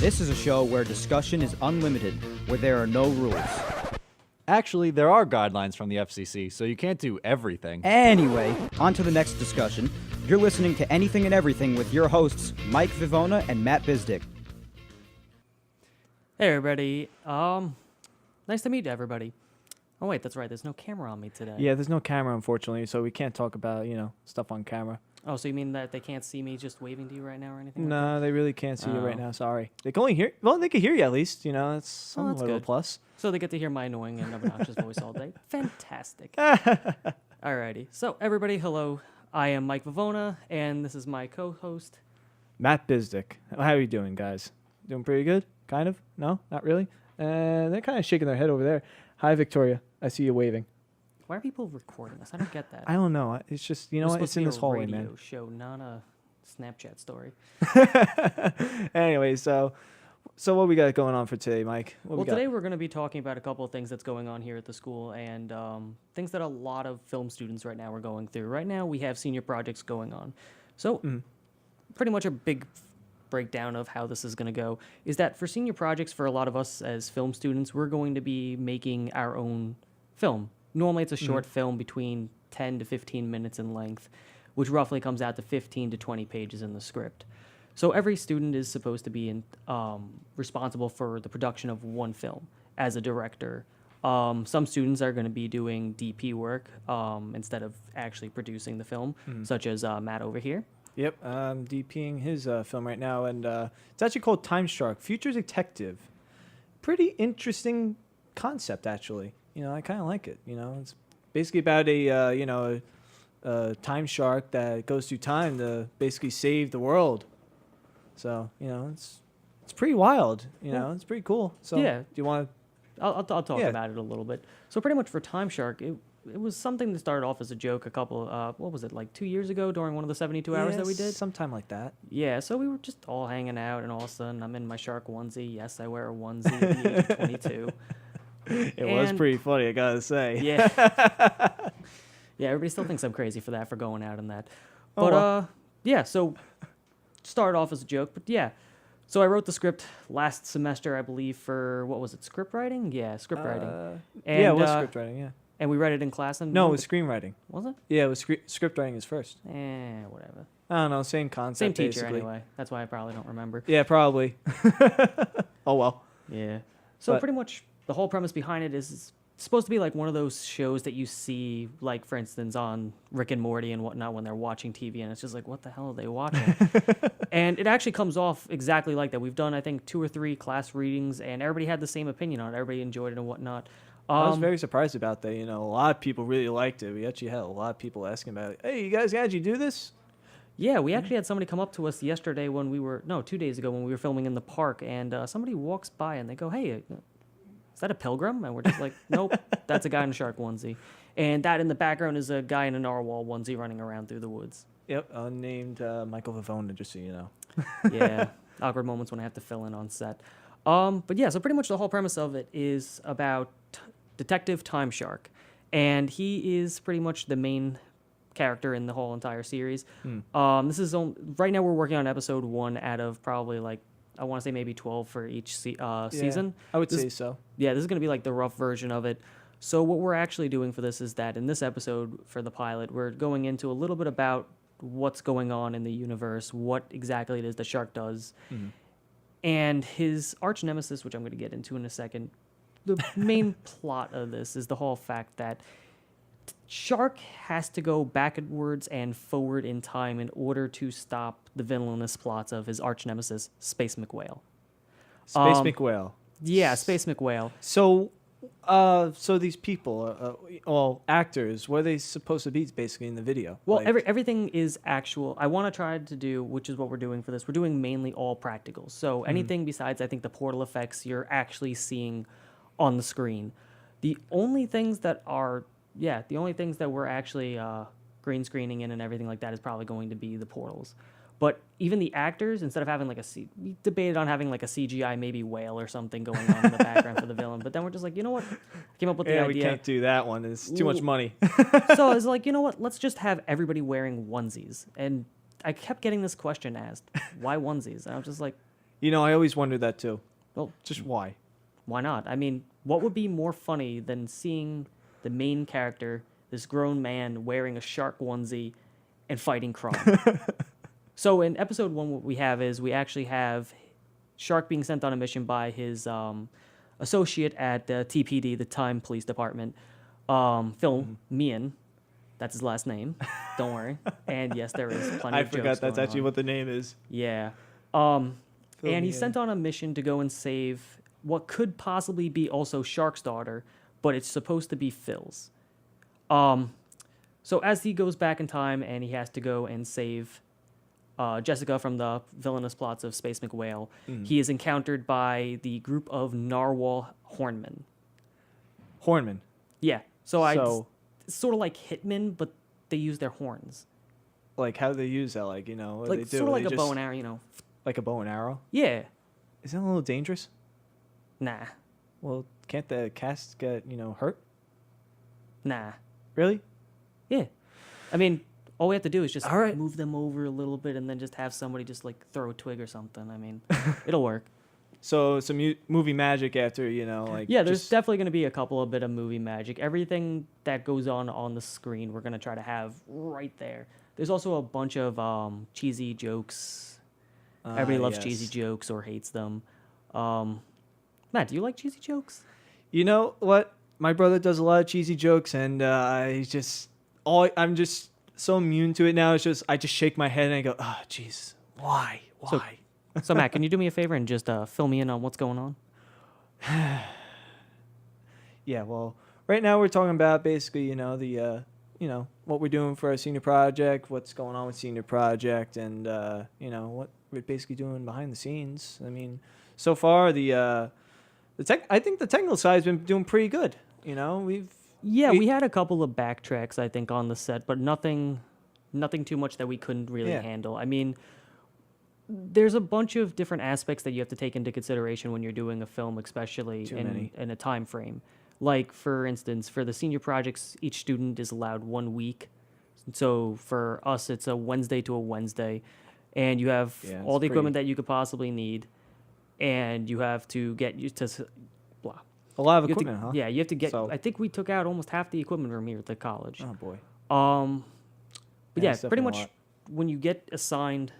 This is a show where discussion is unlimited, where there are no rules. Actually, there are guidelines from the FCC, so you can't do everything. Anyway, on to the next discussion. You're listening to Anything and Everything with your hosts, Mike Vivona and Matt Bizdick. Hey everybody, nice to meet everybody. Oh wait, that's right, there's no camera on me today. Yeah, there's no camera, unfortunately, so we can't talk about, stuff on camera. Oh, so you mean that they can't see me just waving to you right now or anything? No, they really can't see you right Oh. now, sorry. They can only hear, they can hear you at least, it's some that's little good. plus. So they get to hear my annoying and obnoxious voice all day. Fantastic. Alrighty, so everybody, hello. I am Mike Vivona, and this is my co-host. Matt Bizdick. How are you doing, guys? Doing pretty good? Kind of? No? Not really? They're kind of shaking their head over there. Hi, Victoria. I see you waving. Why are people recording us? I don't get that. I don't know. It's just, We're what? supposed It's to in be this a hallway, radio man. show, not a Snapchat story. Anyway, so what we got going on for today, Mike? What Well, we got? today we're going to be talking about a couple of things that's going on here at the school and things that a lot of film students right now are going through. Right now, we have senior projects going on. So, pretty much a big breakdown of how this is going to go is that for senior projects, for a lot of us as film students, we're going to be making our own film. Normally, it's a short film between 10 to 15 minutes in length, which roughly comes out to 15 to 20 pages in the script. So every student is supposed to be responsible for the production of one film as a director. Some students are going to be doing DP work instead of actually producing the film, such as Matt over here. Yep, I'm DPing his film right now, and it's actually called Time Shark, Future Detective. Pretty interesting concept, actually. I kind of like it. It's basically about a time shark that goes through time to basically save the world. So, it's pretty wild. It's pretty cool. So, Yeah. do you want to? I'll talk Yeah. about it a little bit. So pretty much for Time Shark, it was something that started off as a joke a couple, what was it, like 2 years ago during one of the 72 hours that we did? Sometime like that. Yeah, so we were just all hanging out, and all of a sudden I'm in my shark onesie. Yes, I wear a onesie at the age of 22. It was And- pretty funny, I gotta say. Yeah. Yeah, everybody still thinks I'm crazy for that, for going out in that. Oh, But, well. yeah, so started off as a joke, but yeah. So I wrote the script last semester, I believe, for, what was it, script writing? Yeah, script writing. Yeah, it was uh, script writing, yeah. And we read it in class. And No, it was screenwriting. Was it? Yeah, it was script writing is first. Whatever. I don't know, same concept, Same teacher basically. anyway. That's why I probably don't remember. Yeah, probably. Oh, well. Yeah. So But- pretty much the whole premise behind it is it's supposed to be like one of those shows that you see, like, for instance, on Rick and Morty and whatnot when they're watching TV, and it's just like, what the hell are they watching? And it actually comes off exactly like that. We've done, I think, 2 or 3 class readings, and everybody had the same opinion on it. Everybody enjoyed it and whatnot. I was very surprised about that. A lot of people really liked it. We actually had a lot of people asking about it. Hey, you guys, how'd you do this? Yeah, we actually had somebody come up to us yesterday when we were, no, 2 days ago when we were filming in the park, and somebody walks by and they go, hey, is that a pilgrim? And we're just like, nope, that's a guy in a shark onesie. And that in the background is a guy in a narwhal onesie running around through the woods. Yep, unnamed Michael Vivona, just so you know. Yeah, awkward moments when I have to fill in on set. But yeah, so pretty much the whole premise of it is about Detective Time Shark. And he is pretty much the main character in the whole entire series. This is right now we're working on episode 1 out of probably like, I want to say maybe 12 for each season. I would This- say so. Yeah, this is going to be like the rough version of it. So what we're actually doing for this is that in this episode for the pilot, we're going into a little bit about what's going on in the universe, what exactly it is the shark does, and his arch nemesis, which I'm going to get into in a second. The main plot of this is the whole fact that Shark has to go backwards and forward in time in order to stop the villainous plots of his arch nemesis, Space McWhale. Space McWhale. Yeah, Space McWhale. So, so these people, actors, what are they supposed to be basically in the video? Well, Like- everything is actual. I want to try to do, which is what we're doing for this. We're doing mainly all practicals. So anything besides, I think, the portal effects you're actually seeing on the screen. The only things that we're actually green screening in and everything like that is probably going to be the portals. But even the actors, instead of having we debated on having like a CGI maybe whale or something going on in the background for the villain. But then we're just like, you know what? Came up with the Yeah, idea. we can't do that one. It's too much Ooh. money. So I was like, you know what? Let's just have everybody wearing onesies. And I kept getting this question asked, why onesies? And I was just like, You know, I always wondered that too. Well, Just why? why not? I mean, what would be more funny than seeing the main character, this grown man wearing a shark onesie and fighting crime? So in episode 1, what we have is we actually have Shark being sent on a mission by his associate at TPD, the Time Police Department, Phil Meehan. That's his last name. Don't worry. And yes, there is plenty I of jokes forgot that's going actually on. what the name is. Yeah. Phil And he's Meehan. sent on a mission to go and save what could possibly be also Shark's daughter, but it's supposed to be Phil's. So as he goes back in time and he has to go and save Jessica from the villainous plots of Space McWhale, he is encountered by the group of Narwhal Hornmen. Hornman. Yeah. So- It's sort of like hitmen, but they use their horns. Like, how do they use that? Like, you know, what do Like they do? sort of like They a bow just- and arrow, you know. Like a bow and arrow? Yeah. Is that a little dangerous? Nah. Well, can't the cast get, hurt? Nah. Really? Yeah. I mean, all we have to do is just All right. move them over a little bit and then just have somebody just like throw a twig or something. I mean, it'll work. So some movie magic after, like... Yeah, there's just- definitely going to be a couple of bit of movie magic. Everything that goes on the screen, we're going to try to have right there. There's also a bunch of cheesy jokes. Everybody loves yes. cheesy jokes or hates them. Matt, do you like cheesy jokes? You know what? My brother does a lot of cheesy jokes, and I'm just so immune to it now. It's just I just shake my head and I go, "Oh, jeez, why? So- Why?" So, Matt, can you do me a favor and just fill me in on what's going on? Yeah, well, right now we're talking about basically, what we're doing for our senior project, what's going on with senior project, and what we're basically doing behind the scenes. I mean, so far I think the technical side's been doing pretty good. Yeah, we had a couple of backtracks, I think, on the set, but nothing too much that we couldn't really Yeah. handle. I mean, there's a bunch of different aspects that you have to take into consideration when you're doing a film, especially Too many. in a time frame. Like, for instance, for the senior projects, each student is allowed 1 week. So for us, it's a Wednesday to a Wednesday, and you have Yeah, all it's the equipment pretty- that you could possibly need, and you have to get used to blah. a lot of You have to- equipment, huh? Yeah, you have to get. So- I think we took out almost half the equipment room here at the college. Oh boy. But Yeah, yeah, it's pretty definitely a much lot. when you get assigned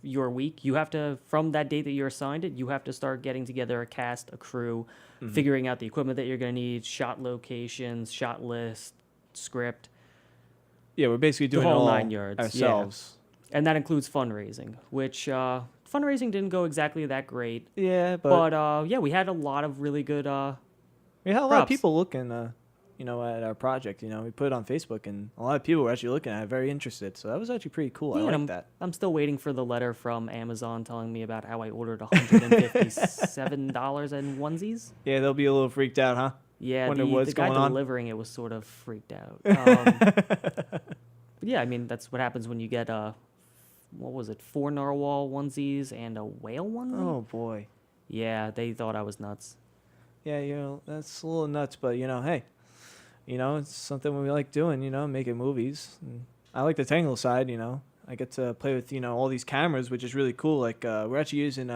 your week, you have to, from that date that you're assigned it, you have to start getting together a cast, a crew, Mm-hmm. figuring out the equipment that you're going to need, shot locations, shot list, script, Yeah, we're basically doing it whole all 9 yards, yeah. ourselves. and that includes fundraising, which fundraising didn't go exactly that great. Yeah, but But yeah, we had a lot of really good. we had a lot of props. people looking, at our project. We put it on Facebook, and a lot of people were actually looking at it, very interested. So that was actually pretty cool. Yeah, I and like that. I'm still waiting for the letter from Amazon telling me about how I ordered $157 in onesies. Yeah, they'll be a little freaked out, huh? Yeah, Wonder the what's guy going on. delivering it was sort of freaked out. But yeah, I mean, that's what happens when you get, what was it, 4 narwhal onesies and a whale onesie? Oh boy. Yeah, they thought I was nuts. Yeah, that's a little nuts, but hey, it's something we like doing. Making movies. And I like the technical side. I get to play with all these cameras, which is really cool. Like we're actually using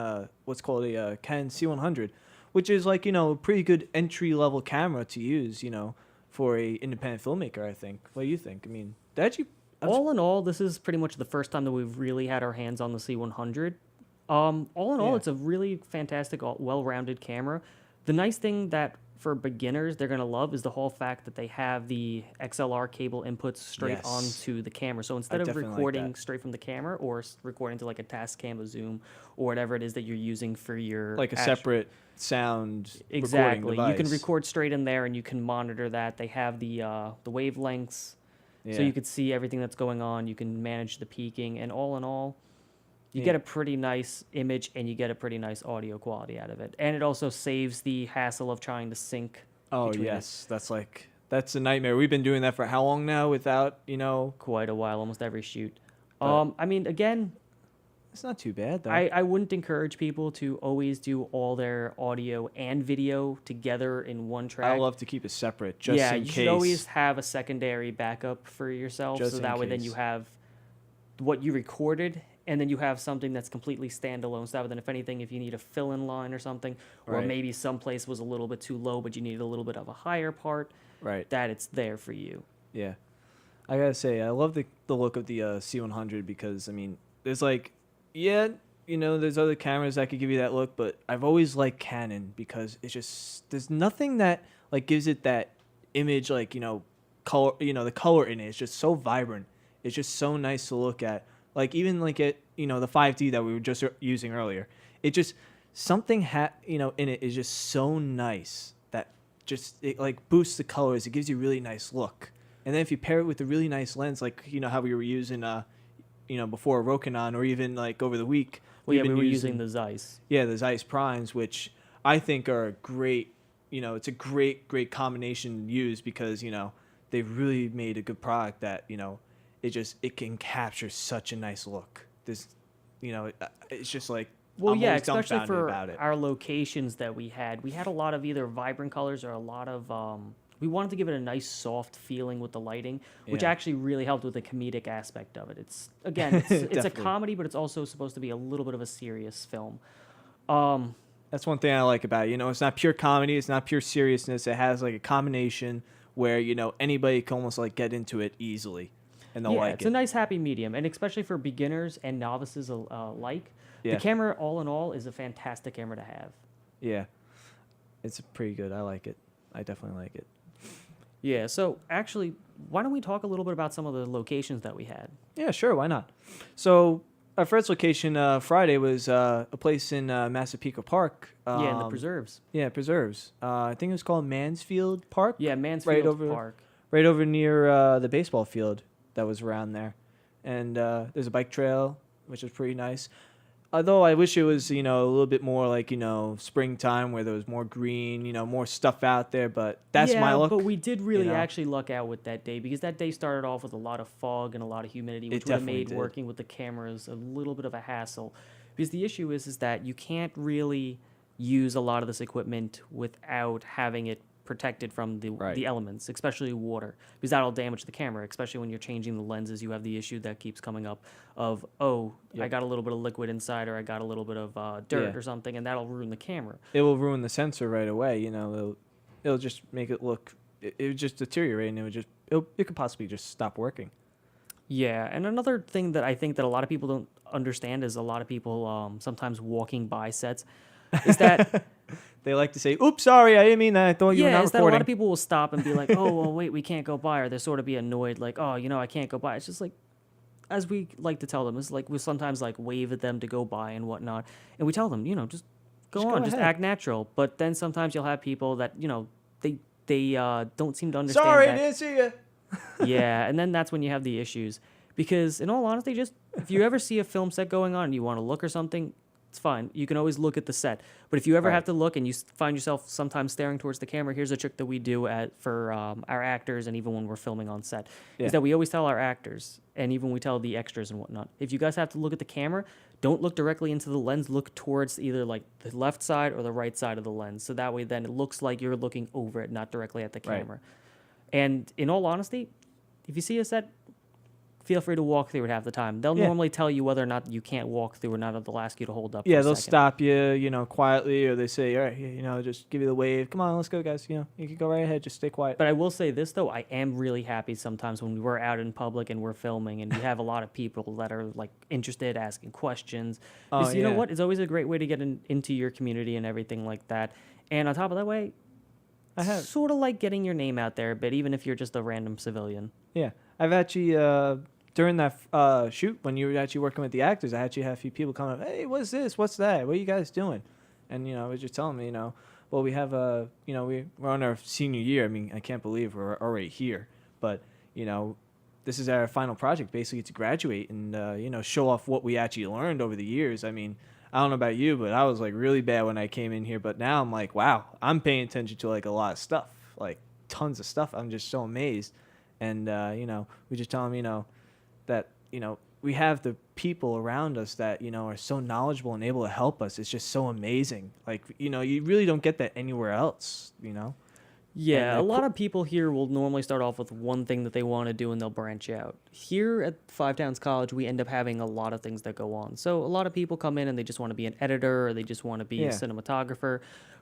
what's called a Canon C100, which is like a pretty good entry level camera to use. For a independent filmmaker. I think. What do you think? I mean, that actually. All in all, this is pretty much the first time that we've really had our hands on the C100. All in all, Yeah. it's a really fantastic, well-rounded camera. The nice thing that for beginners they're going to love is the whole fact that they have the XLR cable inputs straight Yes. onto the camera. So instead of definitely like recording that. straight from the camera or recording to like a Tascam, a Zoom, or whatever it is that you're using for your Like a actual- separate sound Exactly. recording You can device. record straight in there and you can monitor that. They have the wavelengths. So Yeah. you could see everything that's going on. You can manage the peaking, and all in all, you Yeah. get a pretty nice image and you get a pretty nice audio quality out of it. And it also saves the hassle of trying to sync. Oh between it. yes, that's a nightmare. We've been doing that for how long now without Quite a while, almost every shoot. But- I mean, again, It's not too bad though. I wouldn't encourage people to always do all their audio and video together in one track. I love to keep it separate just yeah, in you case. should always have a secondary backup for yourself, Just so in that way then case. you have what you recorded and then you have something that's completely standalone stuff. Then if anything, if you need a fill-in line or something, or Right. maybe someplace was a little bit too low, but you needed a little bit of a higher part, Right. that it's there for you. Yeah. I gotta say, I love the look of the C100 because, I mean, there's like, yeah, there's other cameras that could give you that look, but I've always liked Canon because it's just, there's nothing that, like, gives it that image, like, color, the color in it is just so vibrant. It's just so nice to look at. Like, even, like, the 5D that we were just using earlier. It just, something, in it is just so nice that just, it, like, boosts the colors. It gives you a really nice look. And then if you pair it with a really nice lens, like, how we were using, before Rokinon or even, like, over the week. Well, yeah, we've we been were using the Zeiss. Yeah, the Zeiss Primes, which I think are a great, it's a great combination to use because, they've really made a good product that, it can capture such a nice look. This, it's just like, Well, I'm yeah, always especially dumbfounded for about it. our locations that we had. We had a lot of either vibrant colors or a lot of. We wanted to give it a nice soft feeling with the lighting, which Yeah. actually really helped with the comedic aspect of it. It's again, it's a Definitely. comedy, but it's also supposed to be a little bit of a serious film. That's one thing I like about it. It's not pure comedy. It's not pure seriousness. It has like a combination where, anybody can almost like get into it easily and they'll Yeah, like it's it. a nice happy medium, and especially for beginners and novices alike. Yeah. The camera, all in all, is a fantastic camera to have. Yeah. It's pretty good. I like it. I definitely like it. Yeah, so actually, why don't we talk a little bit about some of the locations that we had? Yeah, sure. Why not? So our first location Friday was a place in Massapequa Park. Yeah, in the preserves. Yeah, preserves. I think it was called Mansfield Park. Yeah, Mansfield over- Park. Right over near the baseball field that was around there. And there's a bike trail, which is pretty nice. Although I wish it was, a little bit more like, springtime where there was more green, more stuff out there. But that's yeah, my look. but we did really know? actually luck out with that day because that day started off with a lot of fog and a lot of humidity, which would have definitely made did. working with the cameras a little bit of a hassle. Because the issue is that you can't really use a lot of this equipment without having it protected from the Right. the elements, especially water, because that'll damage the camera. Especially when you're changing the lenses, you have the issue that keeps coming up of I Yep. got a little bit of liquid inside, or I got a little bit of dirt Yeah. or something, and that'll ruin the camera. It will ruin the sensor right away. It'll just make it look. It would just deteriorate, and it could possibly just stop working. Yeah, and another thing that I think that a lot of people don't understand is a lot of people sometimes walking by sets is that They like to say, "Oops, sorry, I didn't mean that. I thought you were yeah, not is that a recording." lot of people will stop and be like, "Oh, well, wait, we can't go by," or they sort of be annoyed, like, "Oh, I can't go by." It's just like, as we like to tell them, it's like we sometimes like wave at them to go by and whatnot, and we tell them, just go Just go on, just ahead. act natural. But then sometimes you'll have people that they don't seem to understand. Sorry, that. I didn't see you. Yeah, and then that's when you have the issues. Because in all honesty, just if you ever see a film set going on and you want to look or something, it's fine. You can always look at the set. But if you ever Right. have to look and you find yourself sometimes staring towards the camera, here's a trick that we do for our actors and even when we're filming on set, Yeah. is that we always tell our actors and even we tell the extras and whatnot, if you guys have to look at the camera, don't look directly into the lens. Look towards either like the left side or the right side of the lens. So that way then it looks like you're looking over it, not directly at the Right. camera. And in all honesty, if you see a set, feel free to walk through it half the time. They'll Yeah. normally tell you whether or not you can't walk through or not. They'll ask you to hold up. Yeah, for a they'll second. stop you, quietly, or they say, "All right, just give you the wave. Come on, let's go, guys. You can go right ahead. Just stay quiet." But I will say this though, I am really happy sometimes when we're out in public and we're filming and we have a lot of people that are like interested, asking questions. Oh, Because you know yeah. what? It's always a great way to get into your community and everything like that. And on top of that way, I have. sort of like getting your name out there, but even if you're just a random civilian. Yeah, I've actually during that shoot when you were actually working with the actors, I actually had a few people come up. Hey, what's this? What's that? What are you guys doing? And I was just telling them, well, we have we're on our senior year. I mean, I can't believe we're already here, but this is our final project, basically to graduate and show off what we actually learned over the years. I mean, I don't know about you, but I was like really bad when I came in here, but now I'm like, wow, I'm paying attention to like a lot of stuff, like tons of stuff. I'm just so amazed. And we just tell them, that we have the people around us that are so knowledgeable and able to help us. It's just so amazing. Like you really don't get that anywhere else. Yeah, they're a lot of people here will normally start off with one thing that they want to do and they'll branch out. Here at Five Towns College, we end up having a lot of things that go on. So a lot of people come in and they just want to be an editor or they just want to be Yeah. a cinematographer.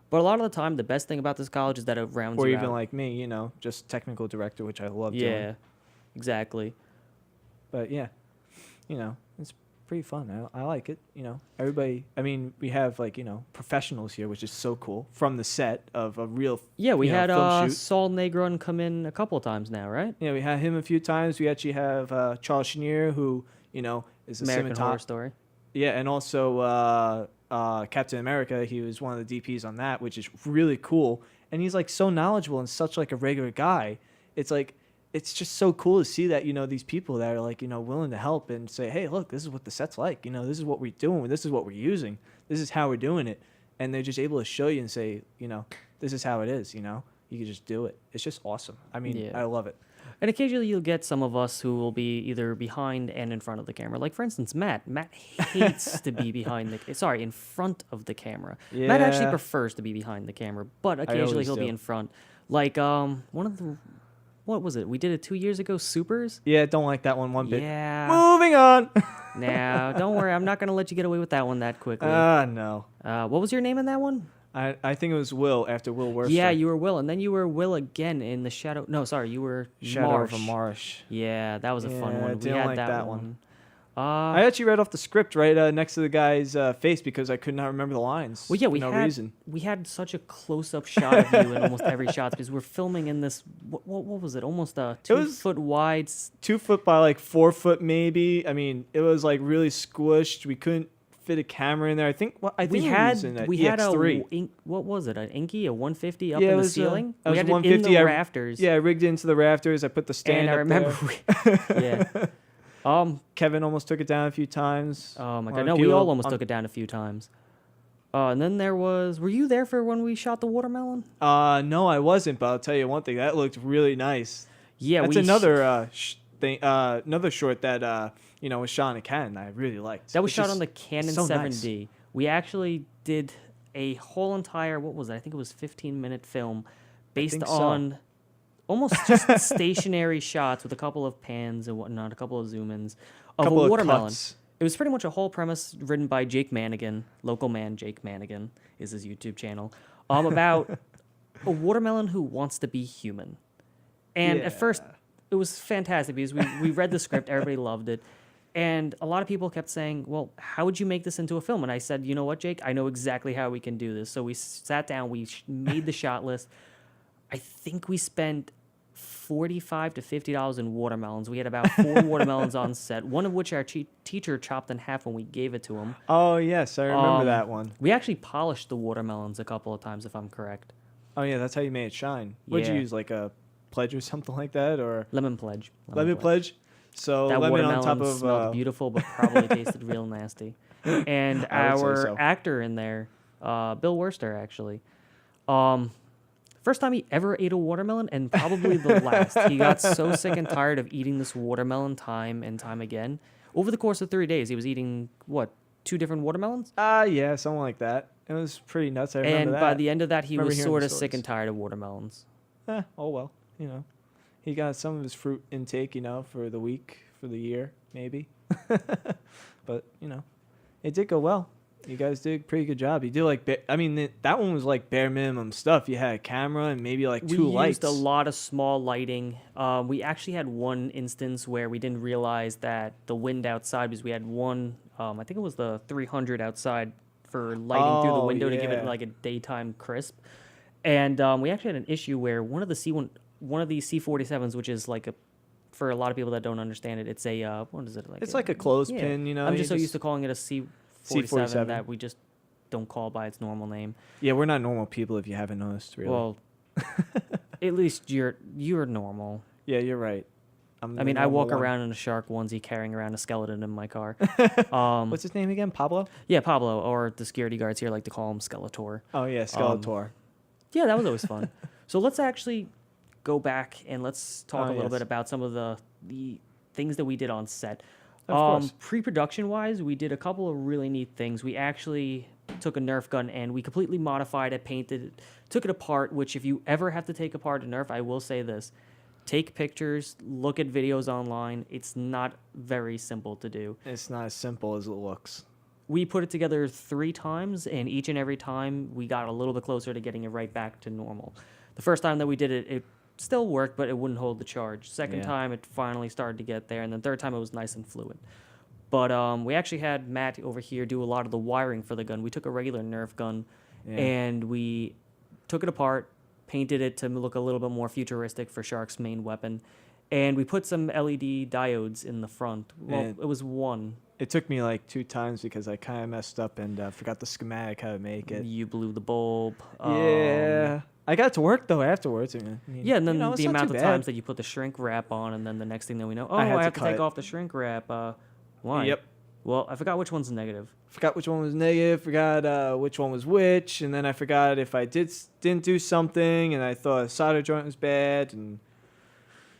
But a lot of the time, the best thing about this college is that it rounds Or you even out. like me, you know, just technical director, which I love Yeah, doing. exactly. But yeah, you know, it's pretty fun. I like it. You know, everybody. I mean, we have like, you know, professionals here, which is so cool from the set of a real. Yeah, we you know, had film shoot. Saul Negron come in a couple of times now, right? Yeah, we had him a few times. We actually have Charles Chenier, who, you know, is a American Horror cinematographer. Story. Yeah, and also Captain America. He was one of the DPs on that, which is really cool. And he's like so knowledgeable and such like a regular guy. It's like it's just so cool to see that, you know, these people that are like, you know, willing to help and say, hey, look, this is what the set's like. You know, this is what we're doing. This is what we're using. This is how we're doing it. And they're just able to show you and say, you know, this is how it is. You know, you can just do it. It's just awesome. I mean, Yeah. I love it. And occasionally you'll get some of us who will be either behind and in front of the camera. Like, for instance, Matt. Matt hates to be in front of the camera. Matt actually Yeah. prefers to be behind the camera, but occasionally always he'll be do. in front. Like, one of the, what was it? We did it 2 years ago, Supers? Yeah, don't like that one bit. Yeah. Moving on. Now, don't worry. I'm not going to let you get away with that one that quickly. No. What was your name in that one? I think it was Will after Will Worcester. Yeah, you were Will. And then you were Will again in the Shadow. No, sorry. You were Shadow Marsh. of a Marsh. Yeah, that was a fun Yeah, one. We didn't had like that, that one. one. I actually read off the script right next to the guy's face because I could not remember the lines. Well, yeah, for no reason. we had such a close-up shot of you in almost every shot because we're filming in this. What was it? Almost a 2 was- foot wide. 2 foot by like 4 foot maybe. I mean, it was like really squished. We couldn't fit a camera in there. I think We it had was in that we had EX3. what was it? An Inky, a 150 up Yeah, it in the was, ceiling. it We was had it in 150. the I- rafters. Yeah, I rigged it into the rafters. I put the stand and I up remember. there. Yeah. Kevin almost took it down a few times. Oh my Or god! No, a we few all of- almost took it down a few times. And then there was. Were you there for when we shot the watermelon? No, I wasn't. But I'll tell you one thing. That looked really nice. Yeah, That's we another thing. Another short that you know was shot in a Canon. I really liked. That was It's shot just on the Canon so nice. 7D. We actually did a whole entire, what was it? I think it was 15-minute film based think so. on almost just stationary shots with a couple of pans and whatnot, a couple of zoom-ins of Couple a of watermelon. cuts. It was pretty much a whole premise written by Jake Manigan, local man Jake Manigan is his YouTube channel, about a watermelon who wants to be human. And at first, it was fantastic because we read the script, everybody loved it. And a lot of people kept saying, well, how would you make this into a film? And I said, you know what, Jake? I know exactly how we can do this. So we sat down, we made the shot list. I think we spent $45 to $50 in watermelons. We had about 4 watermelons on set, one of which our teacher chopped in half when we gave it to him. Oh yes, I remember that one. We actually polished the watermelons a couple of times, if I'm correct. Oh yeah, that's how you made it shine. What'd you Yeah. use, like a pledge or something like that, or Lemon Pledge. lemon pledge? So That lemon watermelon on top of smelled beautiful, but probably tasted real nasty. And I would say our so. actor in there, Bill Worcester, actually, first time he ever ate a watermelon, and probably the last. He got so sick and tired of eating this watermelon time and time again. Over the course of 3 days, he was eating, 2 different watermelons? yeah, something like that. It was pretty nuts. I remember And that. by the end of that, he Remember was hearing sort the of sick stories. and tired of watermelons. Oh well, you know, he got some of his fruit intake, you know, for the week, for the year, maybe. But you know, it did go well. You guys did a pretty good job. You did like, that one was like bare minimum stuff. You had a camera and maybe like 2 We lights. used a lot of small lighting. We actually had one instance where we didn't realize that the wind outside, because we had one, I think it was the 300 outside for lighting through the Oh, window to give it yeah. like a daytime crisp. And we actually had an issue where one of these C47s, which is like for a lot of people that don't understand it, it's a what is it like? It's like a clothespin, you know. I'm you just so used to calling it a C47 C47. that we just don't call by its normal name. Yeah, we're not normal people if you haven't noticed, really. Well, at least you're normal. yeah, you're right. I the mean, I normal walk one. around in a shark onesie carrying around a skeleton in my car. What's his name again? Pablo? Yeah, Pablo, or the security guards here like to call him Skeletor. Oh yeah, Skeletor. Yeah, that was always fun. So let's actually go back and let's talk Oh, a little yes. bit about some of the things that we did on set. Of course. Pre-production wise, we did a couple of really neat things. We actually took a Nerf gun and we completely modified it, painted it, took it apart, which if you ever have to take apart a Nerf, I will say this. Take pictures, look at videos online. It's not very simple to do. It's not as simple as it looks. We put it together 3 times, and each and every time we got a little bit closer to getting it right back to normal. The first time that we did it, it still worked, but it wouldn't hold the charge. Second Yeah. time, it finally started to get there, and then third time, it was nice and fluid. But we actually had Matt over here do a lot of the wiring for the gun. We took a regular Nerf gun, Yeah. and we took it apart, painted it to look a little bit more futuristic for Shark's main weapon, and we put some LED diodes in the front. Well, And- it was one. It took me like 2 times because I kind of messed up and forgot the schematic how to make it. You blew the bulb. Yeah. I got to work though afterwards. I mean, Yeah, and then you know, it's the not amount too of bad. times that you put the shrink wrap on, and then the next thing that we know, oh, I I, had to have to cut take it. off the shrink wrap. Why? Yep. Well, I forgot which one's negative. Forgot which one was negative. Forgot which one was which, and then I forgot if I didn't do something, and I thought a solder joint was bad. And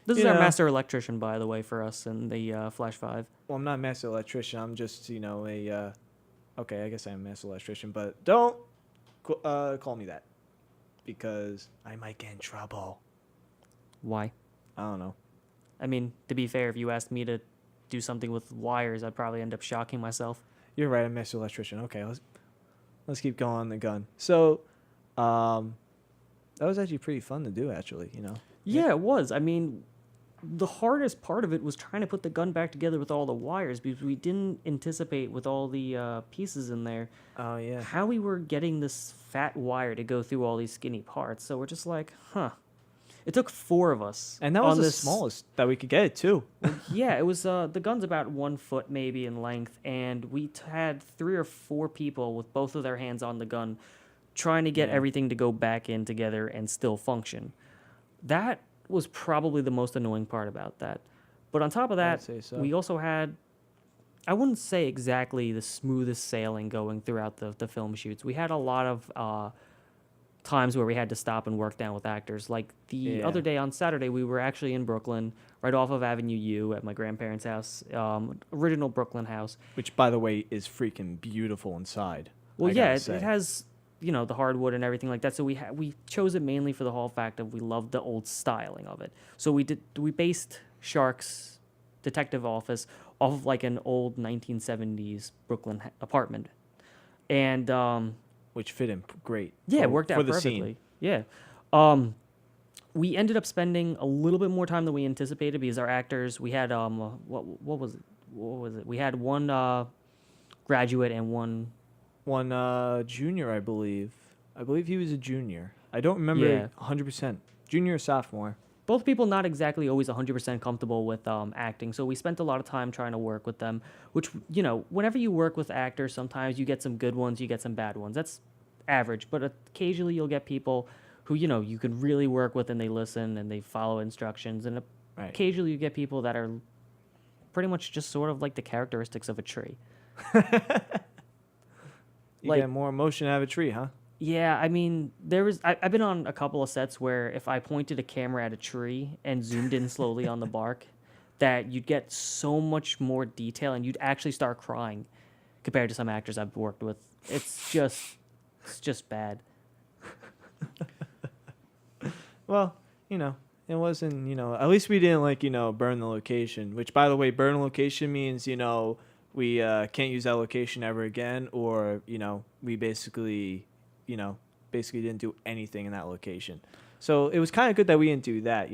This You is our know. master electrician, by the way, for us in the Flash 5. well, I'm not a master electrician. I'm just a okay. I guess I'm a master electrician, but don't call me that because I might get in trouble. Why? I don't know. I mean, to be fair, if you asked me to do something with wires, I'd probably end up shocking myself. You're right. I'm a master electrician. Okay, let's keep going on the gun. So, that was actually pretty fun to do. Actually, Yeah, it was. I mean, the hardest part of it was trying to put the gun back together with all the wires because we didn't anticipate with all the pieces in there Oh yeah. how we were getting this fat wire to go through all these skinny parts. So we're just like, huh. It took 4 of us. And that was on the this- smallest that we could get it too. Yeah, it was. The gun's about 1 foot maybe in length, and we had 3 or 4 people with both of their hands on the gun, trying to get Yeah. everything to go back in together and still function. That was probably the most annoying part about that. But on top of I that, would say so. we also had. I wouldn't say exactly the smoothest sailing going throughout the film shoots. We had a lot of times where we had to stop and work down with actors. Like the Yeah. other day on Saturday, we were actually in Brooklyn, right off of Avenue U at my grandparents' house, original Brooklyn house. Which, by the way, is freaking beautiful inside. Well, I yeah, gotta it say. has the hardwood and everything like that. So we chose it mainly for the whole fact of we loved the old styling of it. So we based Shark's detective office off of like an old 1970s Brooklyn apartment, and Which fit in great. yeah, it for- worked for out the perfectly. scene. Yeah. We ended up spending a little bit more time than we anticipated because our actors, we had what was it? We had one graduate and one. One junior, I believe. I believe he was a junior. I don't remember Yeah. 100%. Junior or sophomore. Both people not exactly always 100% comfortable with acting, so we spent a lot of time trying to work with them, which, whenever you work with actors, sometimes you get some good ones, you get some bad ones. That's average, but occasionally you'll get people who, you can really work with and they listen and they follow instructions, and Right. occasionally you get people that are pretty much just sort of like the characteristics of a tree. You like- get more emotion out of a tree, huh? Yeah, I mean, I've been on a couple of sets where if I pointed a camera at a tree and zoomed in slowly on the bark, that you'd get so much more detail and you'd actually start crying compared to some actors I've worked with. It's just bad. Well, it wasn't, at least we didn't burn the location, which, by the way, burn a location means, we can't use that location ever again, or, we basically didn't do anything in that location. So it was kind of good that we didn't do that,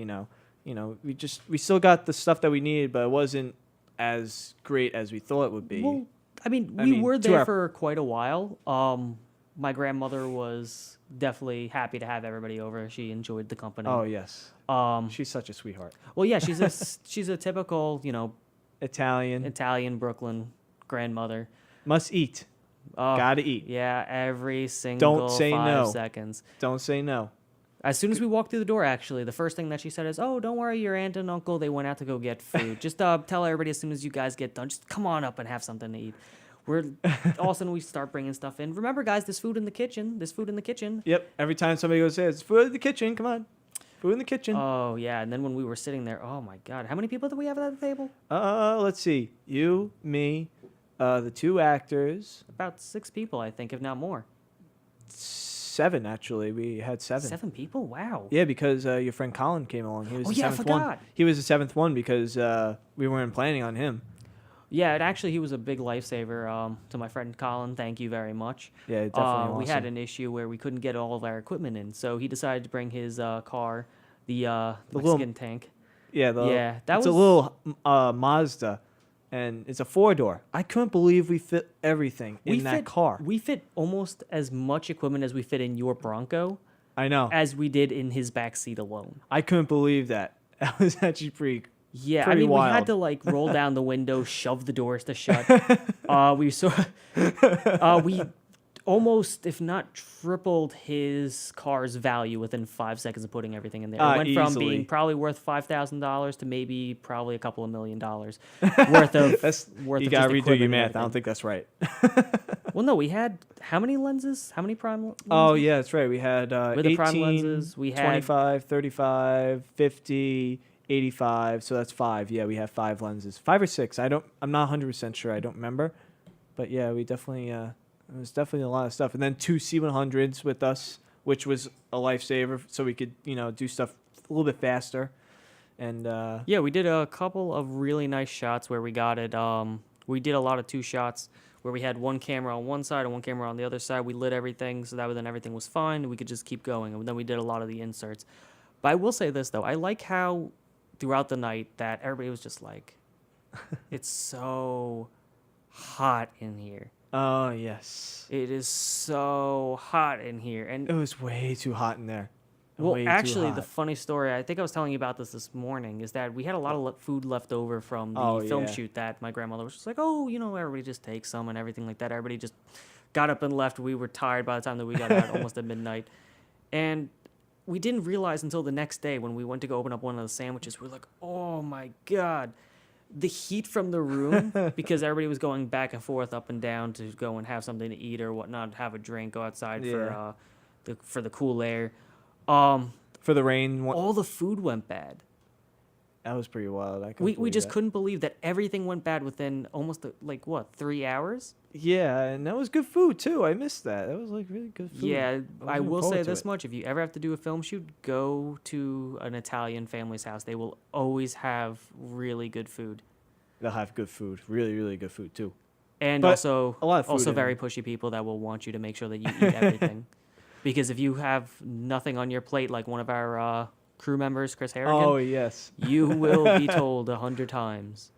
we still got the stuff that we needed, but it wasn't as great as we thought it would be. Well, we mean, were to there our- for quite a while. My grandmother was definitely happy to have everybody over. She enjoyed the company. Oh, yes. Um, She's such a sweetheart. well, yeah, she's she's a typical, Italian. Italian Brooklyn grandmother. Must eat. Oh, Gotta eat. yeah, every single say 5 no. seconds. Don't say no. As soon as we walked through the door, actually, the first thing that she said is, "Oh, don't worry, your aunt and uncle, they went out to go get food. Just tell everybody as soon as you guys get done, just come on up and have something to eat." All of a sudden we start bringing stuff in. Remember, guys, there's food in the kitchen. There's food in the kitchen. Yep. Every time somebody goes, "It's food in the kitchen. Come on, food in the kitchen." Oh yeah, and then when we were sitting there, oh my God, how many people did we have at the table? Let's see. You, me, The 2 actors, About 6 people, I think, if not more. 7 actually. We had 7. 7 people? Wow. Yeah, because your friend Colin came along. He was Oh, the yeah, I 7th one. forgot. He was the 7th one because we weren't planning on him. Yeah, and actually, he was a big lifesaver to my friend Colin. Thank you very much. Yeah, definitely. We had awesome. an issue where we couldn't get all of our equipment in, so he decided to bring his car, the little- Mexican tank. Yeah, that it's a was- little Mazda, and it's a 4-door. I couldn't believe we fit everything in that car. We fit almost as much equipment as we fit in your Bronco I know. as we did in his back seat alone. I couldn't believe that. That was actually pretty. Yeah, I Pretty mean, we wild. had to like roll down the window, shove the doors to shut. We almost, if not tripled, his car's value within 5 seconds of putting everything in there. It went from Easily. being probably worth $5,000 to maybe probably a couple of $1 million worth of That's worth you of gotta just redo your equipment and math. I don't everything. think that's right. Well, no, we had how many lenses? How many prime lenses? Oh yeah, that's right. We had With the 18, prime lenses, we had 25, 35, 50, 85. So that's 5. Yeah, we have 5 lenses. 5 or 6. I'm not 100% sure. I don't remember. But yeah, we definitely it was definitely a lot of stuff. And then 2 C100s with us, which was a lifesaver, so we could do stuff a little bit faster. And Yeah, we did a couple of really nice shots where we got it. We did a lot of 2 shots where we had one camera on one side and one camera on the other side. We lit everything so that way then everything was fine. We could just keep going. And then we did a lot of the inserts. But I will say this, though. I like how throughout the night that everybody was just like, it's so hot in here. oh yes, It is so hot in here. And it was way too hot in there. well, Way too actually, the hot. funny story, I think I was telling you about this morning, is that we had a lot of food left over from the Oh, film yeah. shoot that my grandmother was just like, oh, everybody just takes some and everything like that. Everybody just got up and left. We were tired by the time that we got out, almost at midnight. And we didn't realize until the next day when we went to go open up one of the sandwiches, we were like, oh my God. The heat from the room, because everybody was going back and forth, up and down to go and have something to eat or whatnot, have a drink, go outside Yeah. for the cool air. For the rain, All the food went bad. that was pretty wild. I couldn't We believe just that. couldn't believe that everything went bad within almost 3 hours. Yeah, and that was good food too. I missed that. That was like really good food. Yeah, I looking will say forward to this it. much: if you ever have to do a film shoot, go to an Italian family's house. They will always have really good food, They'll have good food. Really, really good food too. and But also a lot of food also in very them. pushy people that will want you to make sure that you eat everything. Because if you have nothing on your plate, like one of our crew members, Chris Harrigan, Oh yes, you will be told 100 times.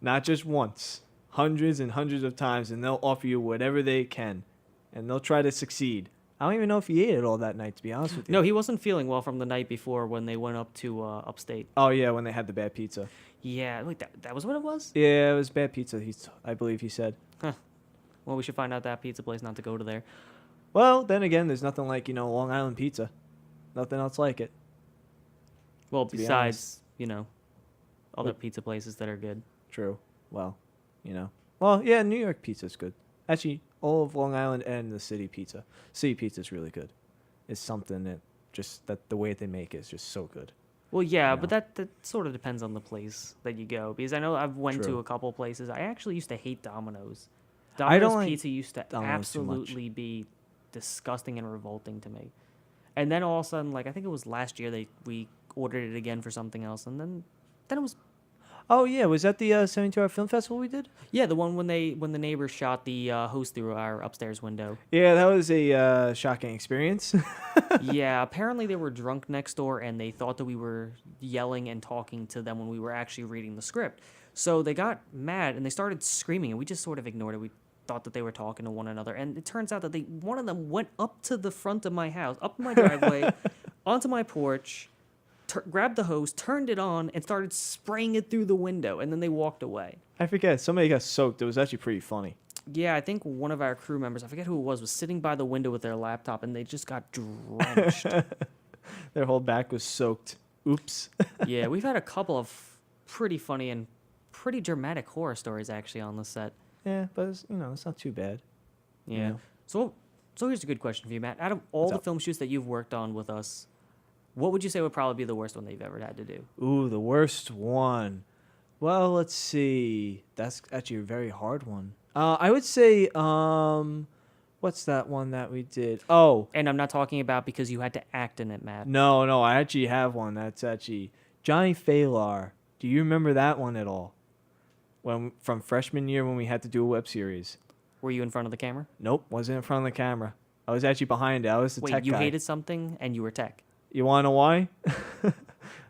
not just once, hundreds and hundreds of times, and they'll offer you whatever they can, and they'll try to succeed. I don't even know if he ate it all that night, to be honest with you. No, he wasn't feeling well from the night before when they went up to upstate. Oh yeah, when they had the bad pizza. Yeah, like that was what it was? Yeah, it was bad pizza. I believe he said. Well, we should find out that pizza place not to go to there. Well, then again, there's nothing like Long Island pizza. Nothing else like it. Well, be besides, other pizza places that are good. True. Well, Well, yeah, New York pizza's good. Actually, all of Long Island and the city pizza. City pizza's really good. It's something that the way they make it is just so good. Well, yeah, You but know. that sort of depends on the place that you go. Because I know I've went to True. a couple places. I actually used to hate Domino's. I don't Domino's like pizza used to Domino's too much. absolutely be disgusting and revolting to me. And then all of a sudden, like I think it was last year, we ordered it again for something else, and then it was Oh yeah, was that the 72-hour film festival we did? yeah the one when the neighbors shot the hose through our upstairs window. Yeah, that was a shocking experience. Yeah, apparently they were drunk next door and they thought that we were yelling and talking to them when we were actually reading the script. So they got mad and they started screaming and we just sort of ignored it. We thought that they were talking to one another, and it turns out that one of them went up to the front of my house, up my driveway, onto my porch, grabbed the hose, turned it on, and started spraying it through the window, and then they walked away. I forget. Somebody got soaked. It was actually pretty funny. Yeah, I think one of our crew members, I forget who it was sitting by the window with their laptop, and they just got drenched. Their whole back was soaked. Oops. Yeah, we've had a couple of pretty funny and pretty dramatic horror stories actually on the set. Yeah, but it's not too bad. Yeah. Yeah. So here's a good question for you, Matt. Out of all What's the up? film shoots that you've worked on with us, what would you say would probably be the worst one that you've ever had to do? Ooh, the worst one. Well, let's see. That's actually a very hard one. I would say, what's that one that we did? Oh, And I'm not talking about because you had to act in it, Matt. no, I actually have one. That's actually Johnny Phalar. Do you remember that one at all? From freshman year when we had to do a web series. Were you in front of the camera? Nope, wasn't in front of the camera. I was actually behind it. I was the Wait, tech you guy. hated something and you were tech. You want to know why?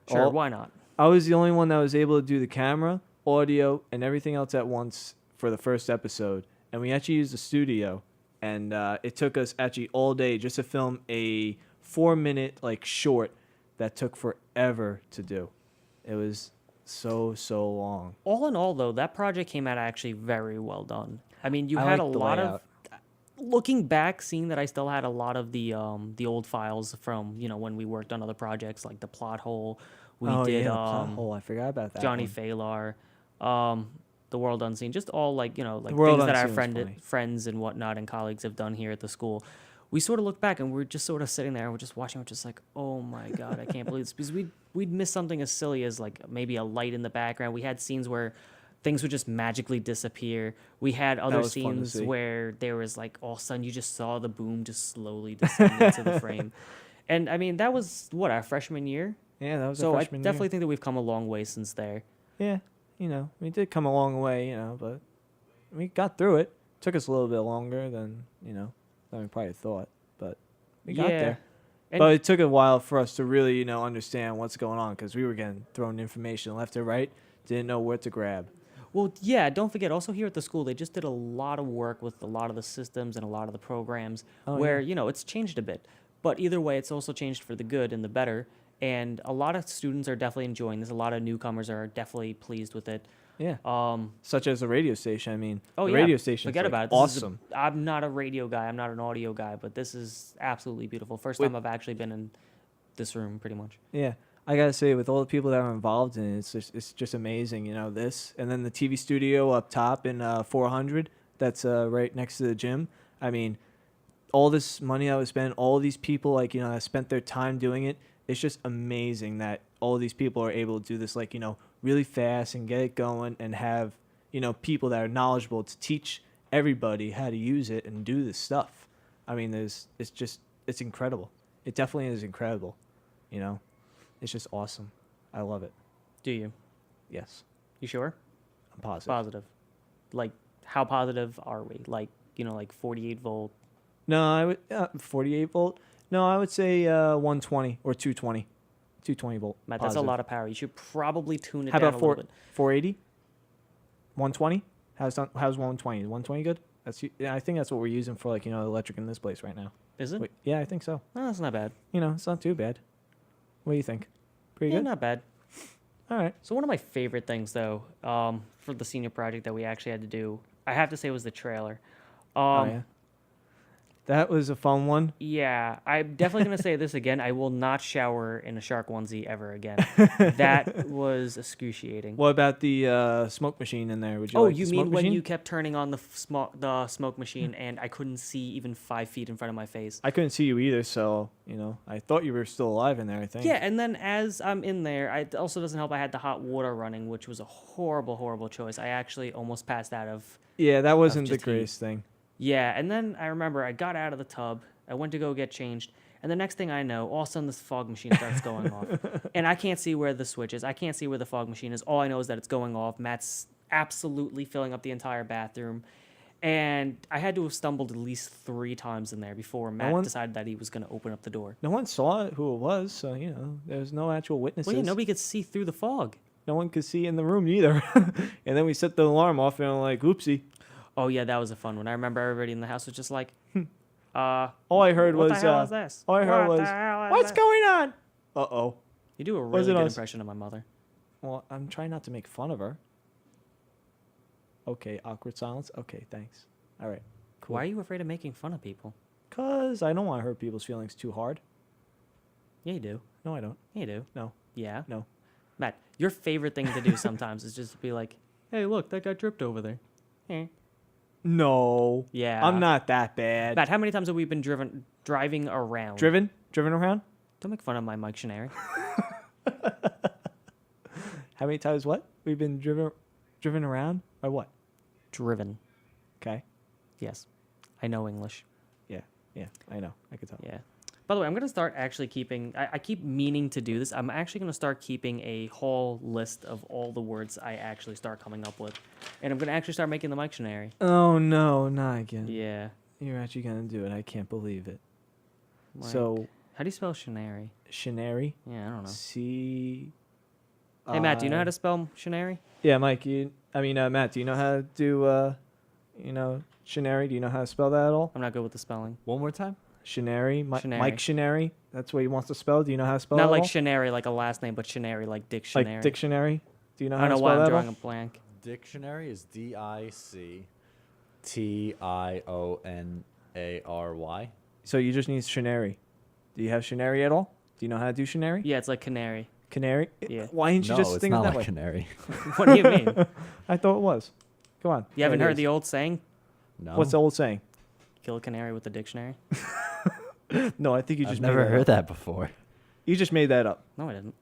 Sure, Oh. why not? I was the only one that was able to do the camera, audio, and everything else at once for the first episode. And we actually used the studio, and it took us actually all day just to film a 4-minute short that took forever to do. It was so long. All in all, though, that project came out actually very well done. I mean, you I had a like the lot of. layout. Looking back, seeing that I still had a lot of the old files from when we worked on other projects like the Plot Hole. We did the plot hole. I forgot about that. Johnny one. Phalar, The World Unseen, just all World things that our Unseen was funny. friends and whatnot and colleagues have done here at the school. We sort of look back and we're just sort of sitting there and we're just watching, we're just like, oh my god, I can't believe this, because we'd miss something as silly as maybe a light in the background. We had scenes where things would just magically disappear. We had other was fun to scenes see. where there was all of a sudden you just saw the boom just slowly descend into the frame. And I mean, that was our freshman year. Yeah, that was So a I freshman definitely year. think that we've come a long way since there. Yeah, we did come a long way, but we got through it. Took us a little bit longer than we probably thought, but we got there. And But it took a while for us to really, understand what's going on because we were getting thrown information left and right, didn't know where to grab. well, yeah, don't forget, also here at the school, they just did a lot of work with a lot of the systems and a lot of the programs Oh, where, it's changed a bit. But either way, it's also changed for the good and the better. And a lot of students are definitely enjoying this. A lot of newcomers are definitely pleased with it. Yeah, Um, such as the radio station. I mean, oh, the yeah. radio station Forget about it. This is awesome. I'm not a radio guy. I'm not an audio guy. But this is absolutely beautiful. First With- time I've actually been in this room, pretty much. Yeah, I gotta say, with all the people that are involved in it, it's just amazing. This, and then the TV studio up top in 400, that's right next to the gym. I mean, all this money that was spent, all these people that spent their time doing it. It's just amazing that all these people are able to do this really fast and get it going and have people that are knowledgeable to teach everybody how to use it and do this stuff. I mean, it's incredible. It definitely is incredible. It's just awesome. I love it. Do you? Yes, You sure? I'm positive. Positive. How positive are we? 48 volt. No, I would 48 volt. No, I would say 120 or 220. 220 volt. Matt, that's a positive. lot of power. You should probably tune it How down about a little bit. 480? 120? How's 120? 120 good? I think that's what we're using for electric in this place right now. Is it? Wait, yeah, I think so. No, that's not bad. It's not too bad. What do you think? Pretty Yeah, good. not bad. All right. So one of my favorite things, though, for the senior project that we actually had to do, I have to say, was the trailer. Oh yeah. That was a fun one. Yeah, I'm definitely going to say this again. I will not shower in a shark onesie ever again. That was excruciating. What about the smoke machine in there? Would you Oh, like you the mean smoke when machine? you kept turning on the smoke machine and I couldn't see even 5 feet in front of my face? I couldn't see you either, so I thought you were still alive in there. I think. Yeah, and then as I'm in there, it also doesn't help I had the hot water running, which was a horrible, horrible choice. I actually almost passed out of... Yeah, that wasn't the just heat. greatest thing. Yeah, and then I remember I got out of the tub, I went to go get changed, and the next thing I know, all of a sudden this fog machine starts going off. And I can't see where the switch is. I can't see where the fog machine is. All I know is that it's going off. Matt's absolutely filling up the entire bathroom. And I had to have stumbled at least 3 times in there before Matt decided that he was going to open up the door. No one saw it, who it was, so there was no actual witnesses. Well, yeah, nobody could see through the fog. No one could see in the room either. And then we set the alarm off, and I'm like, oopsie. Oh, yeah, that was a fun one. I remember everybody in the house was just like, All I heard what was, the hell is this? all I heard What was, the hell is what's this?" going on? Uh-oh. You do a Was really it good us? impression of my mother. Well, I'm trying not to make fun of her. Okay, awkward silence. Okay, thanks. All right, cool. Why are you afraid of making fun of people? Because I don't want to hurt people's feelings too hard. Yeah, you do. No, I don't. Yeah, you do. No, Yeah. no. Matt, your favorite thing to do sometimes is just to be like, hey, look, that guy tripped over there. Eh. No. Yeah. I'm not that bad. Matt, how many times have we been driving around? Driven around? Don't make fun of my Mike Shinari. How many times what? We've been driven around? Or what? Driven. Yes, I know English. Yeah, I know. I could tell. Yeah. By the way, I'm going to start actually keeping, I keep meaning to do this. I'm actually going to start keeping a whole list of all the words I actually start coming up with. And I'm going to actually start making the Mictionary. Oh no, not again. Yeah. You're actually gonna do it. I can't believe it. Like, So, how do you spell Shanary? Shinary. Yeah, I don't know. C. Hey, Matt, do you know how to spell Shanary? Yeah, Mike. Matt. Do you know how to do? Shinary. Do you know how to spell that at all? I'm not good with the spelling. One more time. Shinary. Shinary. Mike Shinary. That's what he wants to spell. Do you know how to spell Not that like at all? Shanary, like a last name, but Shanary, like dictionary. Like dictionary. Do you know I how don't to know why spell I'm that? drawing At a blank. Dictionary is Dictionary. So you just need Shinary. Do you have Shinary at all? Do you know how to do Shinary? Yeah, it's like canary. Canary. Yeah. Why didn't you No, just it's think not of that like way? canary. What do you mean? I thought it was. Go on. You haven't There it heard is. the old saying? No. What's the old saying? Kill a canary with a dictionary? No, I think you I've just never made heard that up. that before. You just made that up. No, I didn't.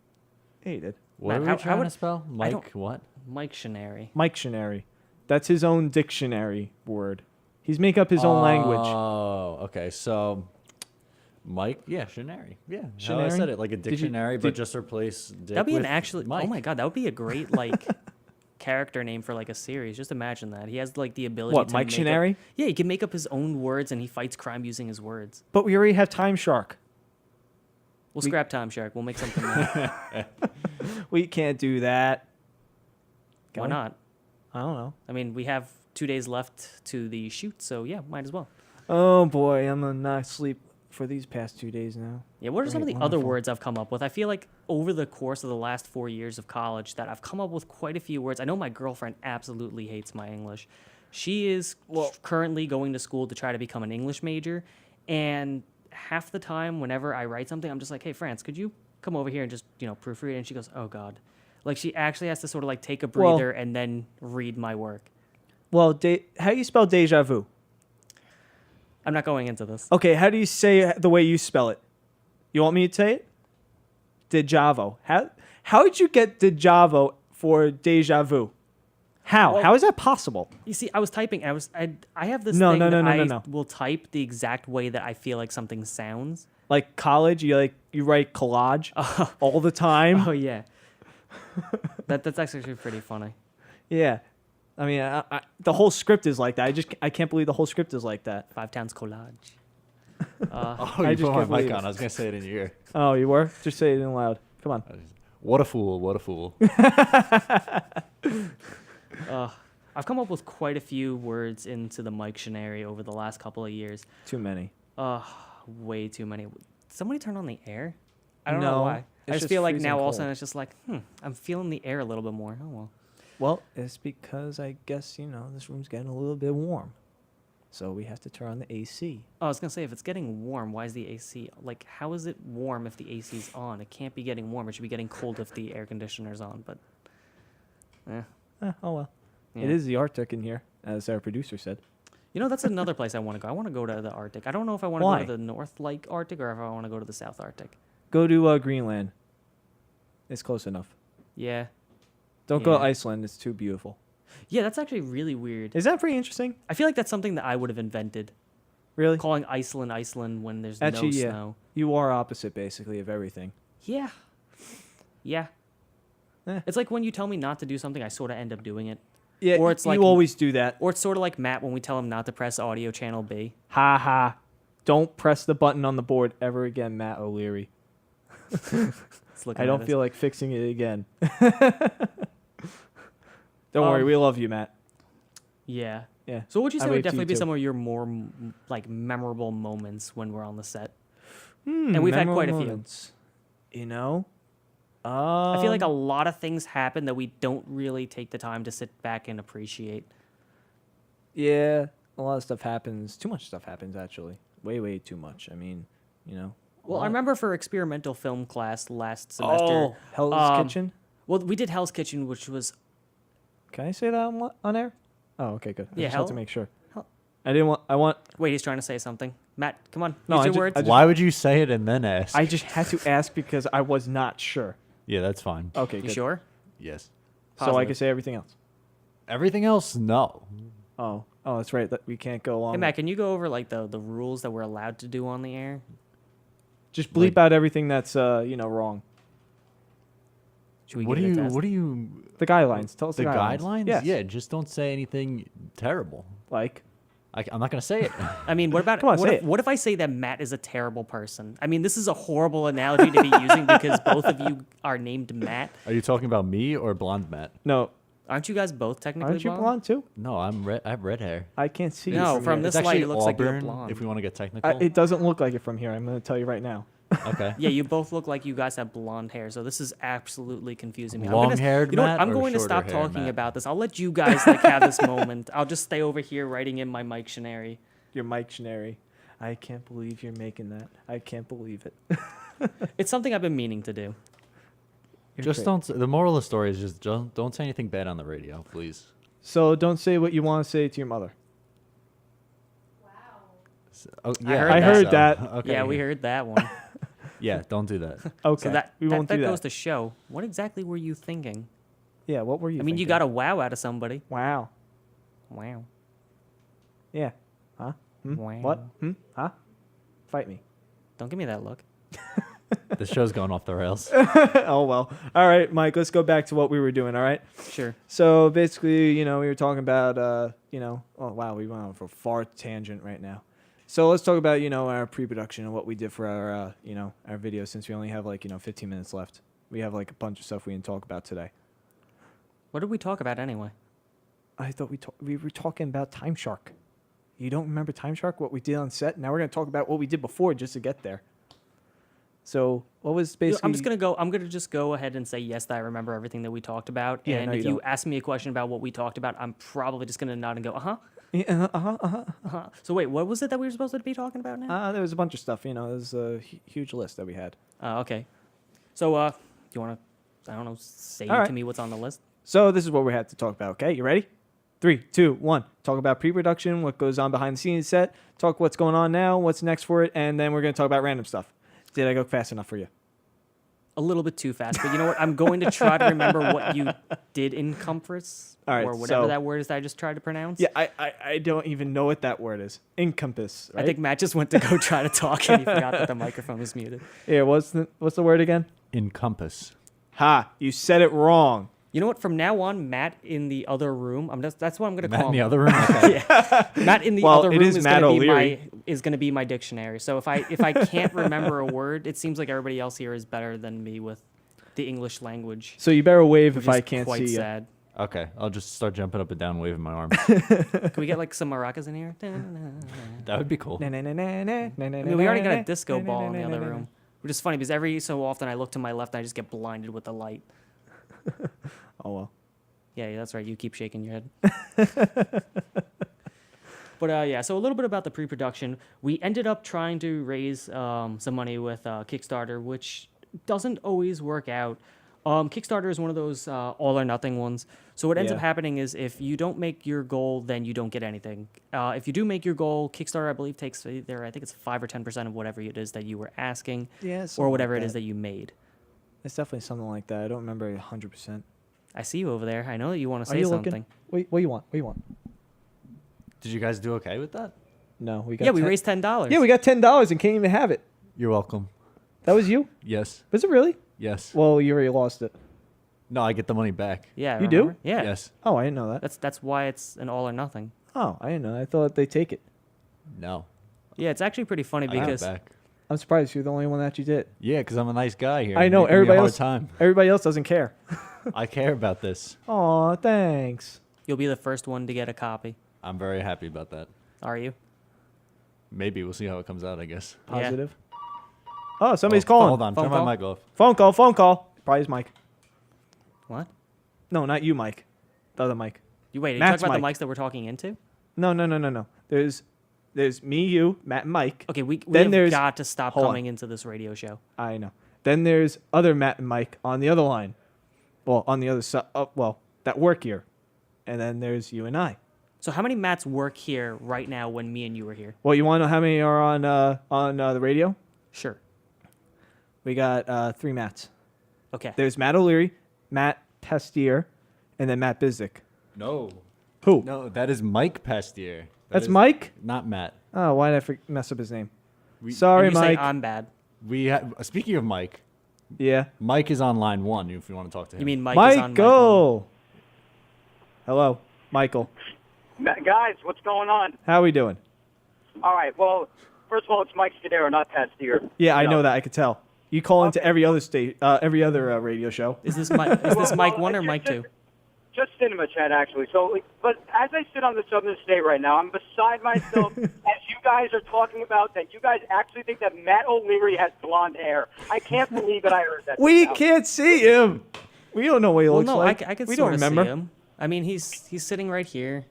Yeah, you did. What Matt, are we how trying would- to spell? I Mike don't- what? Mike Shanary. Mike Shinary. That's his own dictionary word. He's making up his own language. Oh, okay. So, Mike, yeah, Shinary. Yeah, how I Shinary? said it, like a you- dictionary, did- but just replace dick That'd be an with actually. Mike. Oh my god, that would be a great like character name for like a series. Just imagine that he has like the ability. What, to Mike make up- Shinary? Yeah, he can make up his own words and he fights crime using his words. But we already have Time Shark. We'll scrap Time Shark. We'll make something new. We can't do that. Can Why we? not? I don't know. I mean, we have 2 days left to the shoot, so yeah, might as well. Oh boy, I'm gonna not sleep for these past 2 days now. Yeah, what are some of the Great, other wonderful. words I've come up with? I feel like over the course of the last 4 years of college that I've come up with quite a few words. I know my girlfriend absolutely hates my English. She is currently going to school to try to become an English major, and half the time whenever I write something, I'm just like, "Hey, France, could you come over here and just, proofread?" And she goes, "Oh God." Like she actually has to sort of like take a Well- breather and then read my work. Well, how do you spell deja vu? I'm not going into this. Okay, how do you say it the way you spell it? You want me to say it? Dejavo. How did you get dejavo for deja vu? How? Well- How is that possible? You see, I was typing. I have this No, thing no, that no, no, I no. will type the exact way that I feel like something sounds. Like college, you write collage all the time. Oh yeah, that's actually pretty funny. Yeah, I mean, the whole script is like that. I can't believe the whole script is like that. 5 towns collage. Oh, I you just put my can't mic believe on. it. I was gonna say it in your ear. Oh, you were? Just say it in loud. Come on. What a fool! What a fool! I've come up with quite a few words into the Mictionary over the last couple of years. Too many. Way too many. Somebody turn on the air? I don't No, know why. it's I just just feel like freezing now all of a cold. sudden it's just like, I'm feeling the air a little bit more. Oh well. Well, it's because I guess, this room's getting a little bit warm. So we have to turn on the AC. Oh, I was gonna say, if it's getting warm, why is the AC like? How is it warm if the AC's on? It can't be getting warm. It should be getting cold if the air conditioner's on. But, Oh, well. yeah. It is the Arctic in here, as our producer said. That's another place I want to go. I want to go to the Arctic. I don't know if I want to go Why? to the North like Arctic or if I want to go to the South Arctic. Go to Greenland. It's close enough. Yeah, Don't go to Yeah. Iceland. It's too beautiful. yeah, that's actually really weird. Is that pretty interesting? I feel like that's something that I would have invented. Really? Calling Iceland Iceland when there's Actually, no yeah. snow. You are opposite, basically, of everything. Yeah, yeah. Eh. It's like when you tell me not to do something, I sort of end up doing it. Yeah, Or it's you like- always do that. Or it's sort of like Matt when we tell him not to press audio channel B. Ha ha. Don't press the button on the board ever again, Matt O'Leary. It's looking I at don't us. feel like fixing it again. Don't worry, Um, we love you, Matt. Yeah. Yeah. So what would you I say wave would to you definitely be too. some of your more like memorable moments when we're on the set? And we've had quite a few. I feel like a lot of things happen that we don't really take the time to sit back and appreciate. Yeah, a lot of stuff happens. Too much stuff happens, actually. Way too much. I mean, a Well, I lot. remember for experimental film class last semester. Oh, Hell's Kitchen. Well, we did Hell's Kitchen, which was Can I say that on air? Oh, okay, good. I Yeah, just had to Hell- make sure. Hell- I want. wait. He's trying to say something. Matt, come on. No, use I your ju- words. I just- Why would you say it and then ask? I just had to ask because I was not sure. Yeah, that's fine. Okay, you good. sure? Yes. So I Positive. can say everything else. Everything else, no. Oh, Oh, that's right. We can't go along. Hey Matt, can you go over like the rules that we're allowed to do on the air? Just bleep out everything that's wrong. Should we What do give it a you? test? What do you? The guidelines. Tell us The the guidelines? Yes. Yeah, just don't say anything terrible. Like. I'm not gonna say it. I mean, what about Come on, what say if, it. what if I say that Matt is a terrible person? I mean, this is a horrible analogy to be using because both of you are named Matt. Are you talking about me or blonde Matt? No. Aren't you guys both technically Aren't you blonde? blonde too? No, I'm red. I have red hair. I can't see No, you from here. this It's light, actually it looks like you're auburn, blonde. if we want to get technical. It doesn't look like it from here. I'm going to tell you right now. Okay. Yeah, you both look like you guys have blonde hair, so this is absolutely confusing me. Long-haired You know what? Matt I'm or going to stop shorter hair talking Matt? about this. I'll let you guys like have this moment. I'll just stay over here writing in my Mictionary. Your Mictionary. I can't believe you're making that. I can't believe it. It's something I've been meaning to do. You're Just great. don't. The moral of the story is just don't say anything bad on the radio, please. So don't say what you want to say to your mother. Oh, I heard I that. heard that. Okay. Yeah, we heard that one. Yeah, don't do that. Okay. So that we that, won't that do goes that. to show. What exactly were you thinking? Yeah, what were you I mean, you thinking? got a wow out of somebody. Wow. Wow. Yeah. Huh? Hmm? Wow. What? Hmm? Huh? Fight me. Don't give me that look. The show's going off the rails. Oh, well. All right, Mike, let's go back to what we were doing, all right? Sure. So basically, we were talking about, oh, wow, we went on for a far tangent right now. So let's talk about, our pre-production and what we did for our, our video since we only have 15 minutes left. We have a bunch of stuff we can talk about today. What did we talk about anyway? I thought we were talking about Time Shark. You don't remember Time Shark, what we did on set? Now we're going to talk about what we did before just to get there. So what was basically... I'm gonna just go ahead and say yes that I remember everything that we talked about. Yeah, and no, if you you don't. ask me a question about what we talked about, I'm probably just gonna nod and go, uh-huh. Yeah, Uh-huh. So wait, what was it that we were supposed to be talking about now? There was a bunch of stuff, there's a huge list that we had. Okay. So you wanna, I don't know, say All right. to me what's on the list? So this is what we had to talk about, okay? You ready? 3, 2, 1. Talk about pre-production, what goes on behind the scenes set, talk what's going on now, what's next for it, and then we're going to talk about random stuff. Did I go fast enough for you? A little bit too fast, but you know what? I'm going to try to remember what you did in comforts, All right, or whatever so- that word is that I just tried to pronounce. Yeah, I don't even know what that word is. Encompass, right? I think Matt just went to go try to talk and he forgot that the microphone was muted. Yeah, what's the word again? Encompass. Ha, you said it wrong. You know what? From now on, Matt in the other room. That's what I'm gonna Matt call in the him. other room. Okay. Matt in the Well, other it room is Matt O'Leary. is gonna be my dictionary. So if I can't remember a word, it seems like everybody else here is better than me with the English language. So you better wave Which if I is can't quite see you. sad. Okay, I'll just start jumping up and down, waving my arms. Can we get like some maracas in here? That would be cool. I mean, we already got a disco ball in the other room, which is funny because every so often I look to my left and I just get blinded with the light. Oh, well. Yeah, that's right. You keep shaking your head. But yeah, so a little bit about the pre-production. We ended up trying to raise some money with Kickstarter, which doesn't always work out. Kickstarter is one of those all or nothing ones. So what ends up Yeah. happening is if you don't make your goal, then you don't get anything. If you do make your goal, Kickstarter, I believe, takes either, I think it's 5 or 10% of whatever it is that you were asking, Yeah, or something whatever like it is that. that you made. It's definitely something like that. I don't remember 100%. I see you over there. I know that you want to Are say you something. looking? Wait, what do you want? What do you want? Did you guys do okay with that? No, we got Yeah, we 10 raised $10. Yeah, we got $10 and can't even have it. You're welcome. That was you? Yes. Was it really? Yes. Well, you already lost it. No, I get the money back. Yeah, You do? remember? Yeah. Yes. Oh, I didn't know that. That's why it's an all or nothing. Oh, I didn't know. I thought they take it. No. Yeah, it's actually pretty funny I got it because back. I'm surprised you're the only one that you did. Yeah, because I'm a nice guy here. I know, You're making me a everybody hard else- time. Everybody else doesn't care. I care about this. Aw, thanks. you'll be the first one to get a copy. I'm very happy about that. Are you? Maybe we'll see how it comes out, I guess. Yeah. Positive. Oh, somebody's Oh, calling. Hold on, Phone turn call? my mic off. Phone call, phone call. Probably his Mike. What? No, not you, Mike. The other Mike. You wait. Are you Matt's talking about mic. the mics that we're talking into? No. There's me, you, Matt, and Mike. Okay, we Then have there's- got to stop hold on. coming into this radio show. I know. Then there's other Matt and Mike on the other line. Well, on the other side. That work here. And then there's you and I. So how many Matts work here right now when me and you are here? Well, you want to know how many are on the radio? Sure. We got 3 Matts. Okay. There's Matt O'Leary, Matt Pestier, and then Matt Bizdick. No. Who? No, that is Mike Pastier. That That's is Mike? not Matt. Oh, why did I mess up his name? We- Sorry, And you Mike. say I'm bad. We have, speaking of Mike, Yeah. Mike is on line 1 if you want to talk to him. You mean Mike is on mic one. Michael. Hello, Michael. Guys, what's going on? How we doing? All right. Well, first of all, it's Mike Scudero, not Pat Steer. Yeah, I You know that. I could tell. You call into Okay. every other radio show. Is this Mike? Is this Mike Well, one or just- Mike two? Just cinema chat, actually. So, but as I sit on the Southern State right now, I'm beside myself as you guys are talking about that you guys actually think that Matt O'Leary has blonde hair. I can't believe that I heard that. We just now. can't see him. We don't know what he Well, looks no, like. I could we sort don't of remember. see him. I mean, he's sitting right here.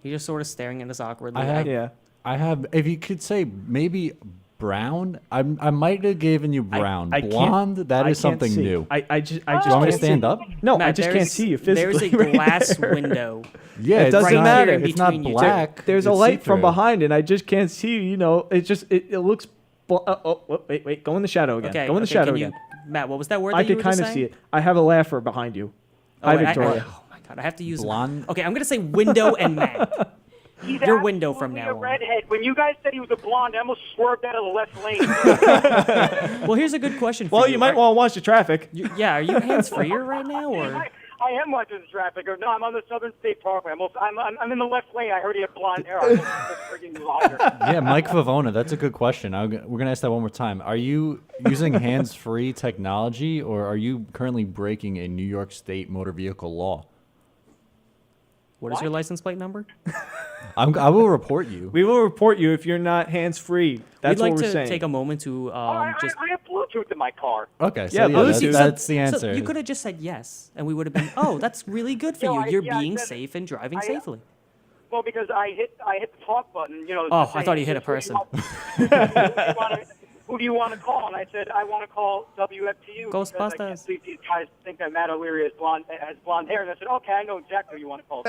He's just sort of staring at us awkwardly. I have- Yeah. I have, if you could say maybe brown, I might have given you brown. I can't- Blonde, that I is can't something see. new. I just Do you want me to can't stand see. up? No, Matt, I just can't there's- see you physically. There's a right glass there. window. Yeah, It it's doesn't not- matter. It's not between you two. black. There's a it's light from see-through. behind, and I just can't see you. You know, it just it looks. Wait. Go in the shadow again. Okay. Go in the okay, shadow can you, again. Matt, what was that word I that you could were kind just of see saying? it. I have a laugher behind you. Hi, Victoria. oh my god, I have to use Blonde. Okay, I'm gonna say window and Matt. He's Your window from absolutely now a on. redhead. When you guys said he was a blonde, I almost swerved out of the left lane. Well, here's a good question for Well, you. you might Are- want to watch the traffic. Yeah, are you hands free right now, or I am watching the traffic. Or no, I'm on the Southern State Parkway. I'm in the left lane. I heard he had blonde hair. I was just freaking liar. Yeah, Mike Favona, that's a good question. We're going to ask that one more time. Are you using hands-free technology, or are you currently breaking a New York State motor vehicle law? what is your license plate number? I will report you. We will report you if you're not hands free. That's We'd like what we're to saying. take a moment to just. I have Bluetooth in my car. Okay, so Yeah, yeah, Bluetooth. that's the answer. So you could have just said yes, and we would have been. Oh, that's really good for No, you. You're I being said- safe and driving I- safely. Well, because I hit the talk button. You know. Oh, to I say, thought you hit a person. Who do you want to call? And I said, I want to call WFTU. because I can't Ghostbusters. believe these guys think that Matt O'Leary has blonde hair. And I said, okay, I know exactly who you want to call.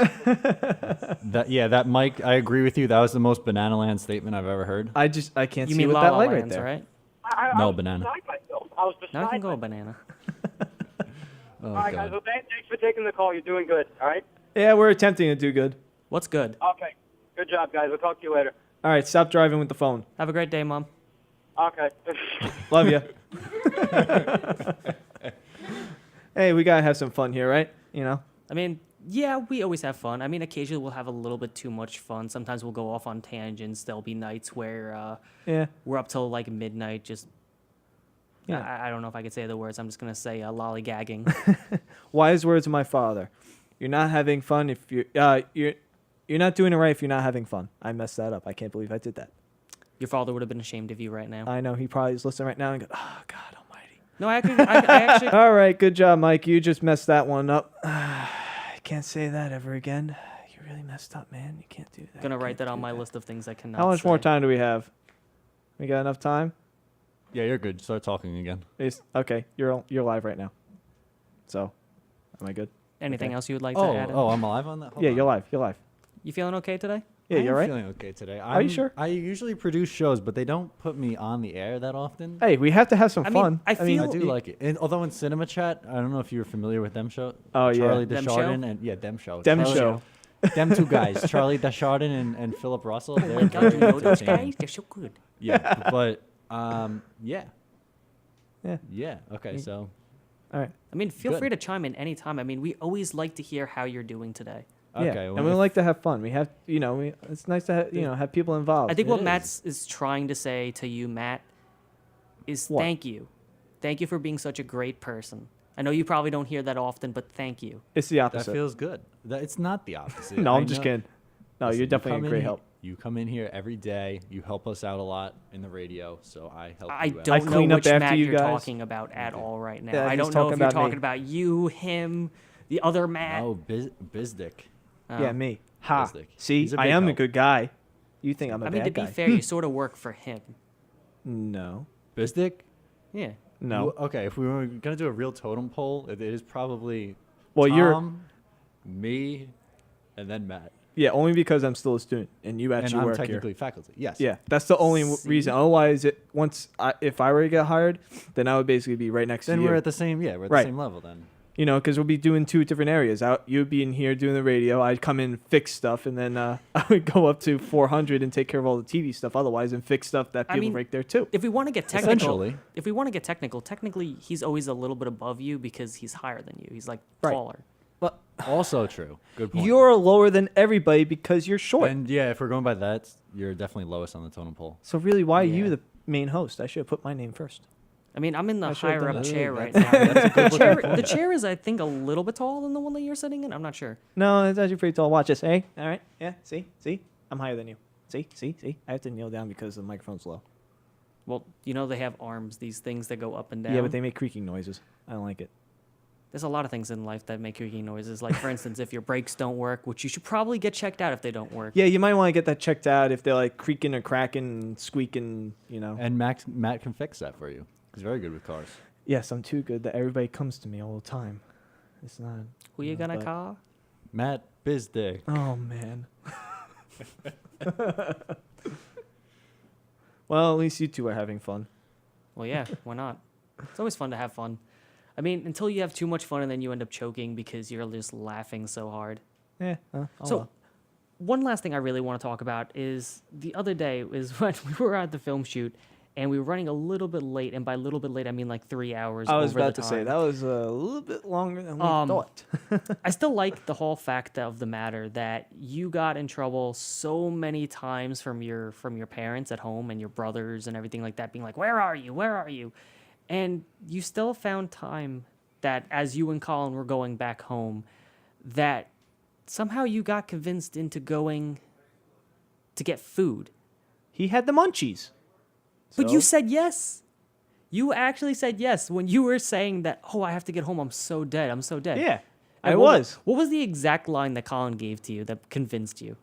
That Mike, I agree with you. That was the most banana land statement I've ever heard. I can't You see mean with La that La light right Lands, there. right? I No, was banana. beside myself. I was beside Now I can go a myself. banana. Oh, All right, guys. God. Well, thanks for taking the call. You're doing good. All right. Yeah, we're attempting to do good. What's good? Okay. Good job, guys. We'll talk to you later. All right, stop driving with the phone. Have a great day, Mom. Okay. Love you. Hey, we gotta have some fun here, right? You know. I mean, yeah, we always have fun. I mean, occasionally we'll have a little bit too much fun. Sometimes we'll go off on tangents. There'll be nights where Yeah. we're up till like midnight, just. Yeah. I don't know if I could say the words. I'm just gonna say lollygagging. Wise words of my father. You're not having fun if you're not doing it right if you're not having fun. I messed that up. I can't believe I did that. Your father would have been ashamed of you right now. I know he probably is listening right now and go, "Oh God Almighty." No, I actually. All right, good job, Mike. You just messed that one up. I can't say that ever again. You really messed up, man. You can't do that. Gonna You write can't that on do my list of things I cannot. How much more say. time do we have? We got enough time? Yeah, you're good. Start talking again. Okay, you're live right now. So, am I good? Anything Okay. else you would like to add? in? I'm alive on that? Hold Yeah, on. you're live. You're live. You feeling okay today? Yeah, you're I'm right. feeling okay today. Are you sure? I usually produce shows, but they don't put me on the air that often. Hey, we have to have some I mean, fun. I I feel- do like it. And although in Cinema Chat, I don't know if you're familiar with them show. Oh, yeah. Charlie Them Desjardins Show? and them show. Dem Charlie- show. Them two guys, Charlie Desjardins and Philip Russell. Oh my God, you know those guys? They're so good. Yeah, but yeah. Yeah. Okay, so All right. I mean, feel Good. free to chime in anytime. I mean, we always like to hear how you're doing today. okay. Yeah. well, And we if- like to have fun. We have, it's nice to have people involved. I think It what is. Matt is trying to say to you, Matt, is What? thank you. Thank you for being such a great person. I know you probably don't hear that often, but thank you. It's the that opposite. feels good. It's not the opposite. No, I I'm just know- kidding. No, Listen, you're you definitely come a in great here- help. You come in here every day. You help us out a lot in the radio, so I help I you out. don't know clean up which after Matt you you're guys. talking about at all right now. Yeah, I he's don't know talking if you're about me. talking about you, him, the other Matt. Oh, Bizdick. Oh. Yeah, me. Ha. Bizdick. See, He's a I big am a help. good guy. You think I'm a I mean, to bad be guy? fair, you sort of work for him. No. Bizdick? Yeah. No. Well, okay, if we were gonna do a real totem pole, it is probably Well, Tom, you're me, and then Matt. yeah, only because I'm still a student and you And actually I'm work technically here. faculty. Yes. Yeah, that's the only See? reason. Otherwise, if I were to get hired, then I would basically be right next Then to you. we're at the same. Yeah, we're at Right. the same level then. You know, because we'll be doing 2 different areas. You'd be in here doing the radio. I'd come in, fix stuff, and then I would go up to 400 and take care of all the TV stuff otherwise and fix stuff that people break there too. If we want to get technical, Essentially. technically he's always a little bit above you because he's higher than you. He's like Right. taller. But Also true. Good point. you're lower than everybody because you're short. And yeah, if we're going by that, you're definitely lowest on the totem pole. So really, why are Yeah. you the main host? I should have put my name first. I mean, I'm in the I should've higher done up that. chair Ooh, right that's- now. The chair is, I think, a little bit taller than the one that you're sitting in. I'm not sure. No, it's actually pretty tall. Watch this. Hey, all right. Yeah, see? I'm higher than you. See? I have to kneel down because the microphone's low. Well, you know they have arms, these things that go up and down. Yeah, but they make creaking noises. I don't like it. There's a lot of things in life that make creaking noises. Like, for instance, if your brakes don't work, which you should probably get checked out if they don't work. Yeah, you might want to get that checked out if they're like creaking or cracking and squeaking, you know. And Matt can fix that for you. He's very good with cars. Yes, I'm too good that everybody comes to me all the time. It's not. Who you gonna but- call? Matt Bizday. Oh, man. Well, at least you two are having fun. Well, yeah, why not? It's always fun to have fun. I mean, until you have too much fun and then you end up choking because you're just laughing so hard. Yeah. So, one last thing I really want to talk about is the other day is when we were at the film shoot and we were running a little bit late, and by a little bit late I mean like 3 hours. I was over about the to say time. that was a little bit longer than we Um, thought. I still like the whole fact of the matter that you got in trouble so many times from your parents at home and your brothers and everything like that, being like, "Where are you? Where are you?" And you still found time that as you and Colin were going back home, that somehow you got convinced into going to get food. He had the munchies. But So? you said yes. You actually said yes when you were saying that, "Oh, I have to get home. I'm so dead. I'm so dead." Yeah, And I what was. What was the exact line that Colin gave to you that convinced you?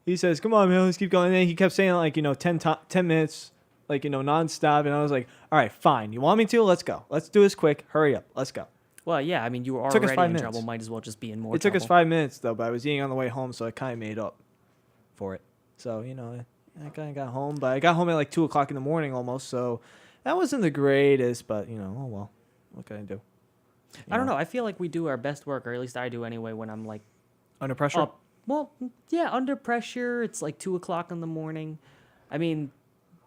He says, "Come on, man, let's keep going." And then he kept saying, like, 10 minutes, like, nonstop. And I was like, "All right, fine. You want me to? Let's go. Let's do this quick. Hurry up. Let's go." Well, yeah, I mean, you were Took us already 5 in minutes. trouble. Might as well just be in more It took us trouble. 5 minutes, though, but I was eating on the way home, so I kind of made up for it. So, I kind of got home, but I got home at like 2 o'clock in the morning almost, so that wasn't the greatest, but, oh well. What can I do? I don't know. I feel like we do our best work, or at least I do anyway, when I'm like Under pressure? up. Well, yeah, under pressure. It's like 2 o'clock in the morning. I mean,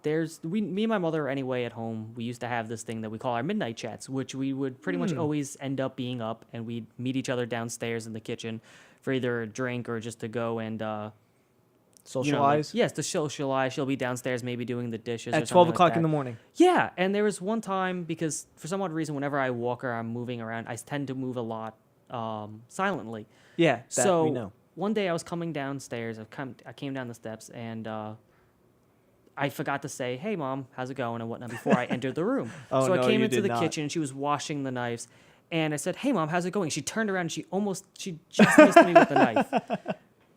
me and my mother anyway at home. We used to have this thing that we call our midnight chats, which we would pretty much always end up being up, and we'd meet each other downstairs in the kitchen for either a drink or just to go and Socialize? yes, to socialize. She'll be downstairs, maybe doing the dishes At or 12 something o'clock like in that. the morning. Yeah, and there was one time because for some odd reason, whenever I walk or I'm moving around, I tend to move a lot silently. Yeah, that So we know. one day I was coming downstairs. I came down the steps and I forgot to say, "Hey, Mom, how's it going?" and whatnot before I entered the room. Oh, so no, I came you into did the not. kitchen and she was washing the knives, and I said, "Hey, Mom, how's it going?" She turned around and she just missed me with the knife.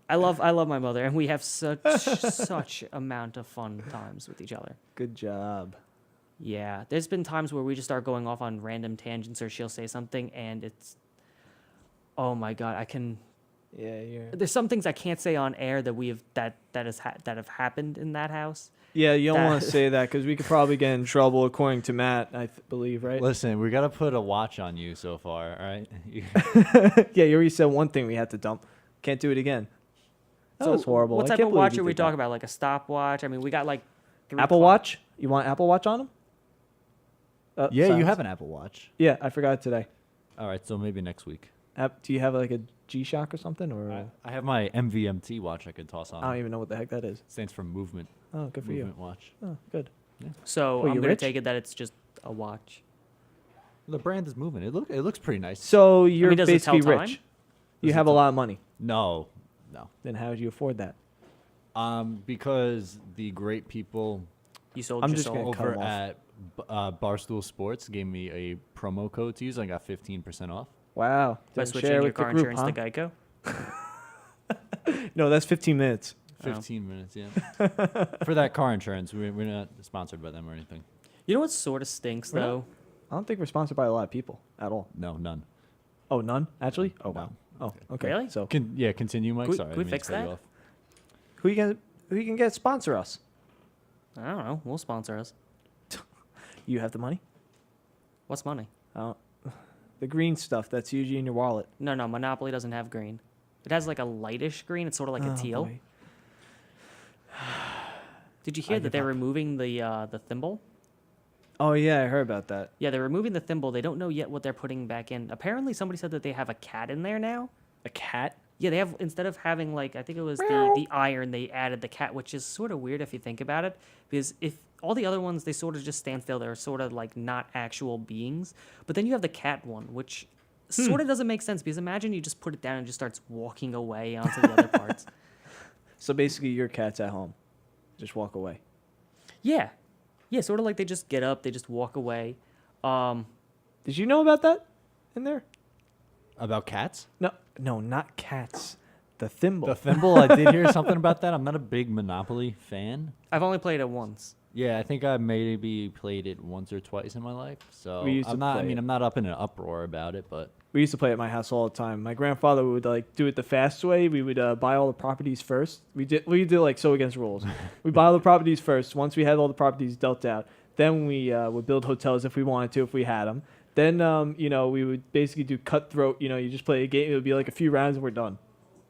I love my mother, and we have such amount of fun times with each other. Good job. Yeah, there's been times where we just start going off on random tangents, or she'll say something, and it's, oh my god, Yeah, you're. there's some things I can't say on air that that have happened in that house. Yeah, you don't want That- to say that because we could probably get in trouble, according to Matt, I believe, right? Listen, we got to put a watch on you so far, all right? Yeah, you already said one thing we had to dump. Can't do it again. That was horrible. What I type can't of believe watch you are we did that. talking about? Like a stopwatch? I mean, we got like 3 Apple clock- Watch? You want Apple Watch on them? Yeah, you silence. have an Apple Watch. Yeah, I forgot today. All right, so maybe next week. Do you have like a G-Shock or something? Or I have my MVMT watch I could toss on. I don't even know what the heck that is. Stands for Movement. Oh, good for you. Movement watch. Oh, good. So What, I'm you gonna rich? take it that it's just a watch. The brand is Movement. It looks pretty nice. So you're does it tell basically time? rich. You Does it have a tell- lot of money. No. Then how did you afford that? Because the great people You sold I'm your just soul. gonna cut over 'em off. at Barstool Sports gave me a promo code to use. I got 15% off. Wow. By Didn't switching share your with the car group, insurance huh? to Geico. No, that's 15 minutes. 15 minutes, yeah. For that car insurance, we're not sponsored by them or anything. You know what sort of stinks We're not- though? I don't think we're sponsored by a lot of people at all. No, none. Oh, none? Actually? Oh, No. wow. Oh, okay. Really? So Continue, Mike. Can we- Sorry, can we I didn't mean to fix cut you that? off. who you can get sponsor us? I don't know. We'll sponsor us. You have the money? What's money? I don't, The green stuff that's usually in your wallet. No, Monopoly doesn't have green. It has like a lightish green. It's sort of like a Oh, teal. boy. Did you hear I that give they're up. removing the thimble? Oh, yeah, I heard about that. Yeah, they're removing the thimble. They don't know yet what they're putting back in. Apparently, somebody said that they have a cat in there now. A cat? Yeah, they have, instead of having like, I think it was the iron, they added the cat, which is sort of weird if you think about it, because if all the other ones, they sort of just stand still, they're sort of like not actual beings, but then you have the cat one, which sort of doesn't make sense, because imagine you just put it down and it just starts walking away onto the other parts. So basically, your cat's at home. Just walk away. Yeah, sort of like they just get up, they just walk away. Did you know about that in there? About cats? No, not cats. The thimble. The thimble, I did hear something about that. I'm not a big Monopoly fan. I've only played it once. Yeah, I think I maybe played it once or twice in my life. So We used to I'm not. I play mean, it. I'm not up in an uproar about it, but We used to play at my house all the time. My grandfather would like do it the fast way. We would buy all the properties first. We did like so against rules. We buy all the properties first. Once we had all the properties dealt out, then we would build hotels if we wanted to, if we had them. Then we would basically do cutthroat. You just play a game. It would be like a few rounds and we're done.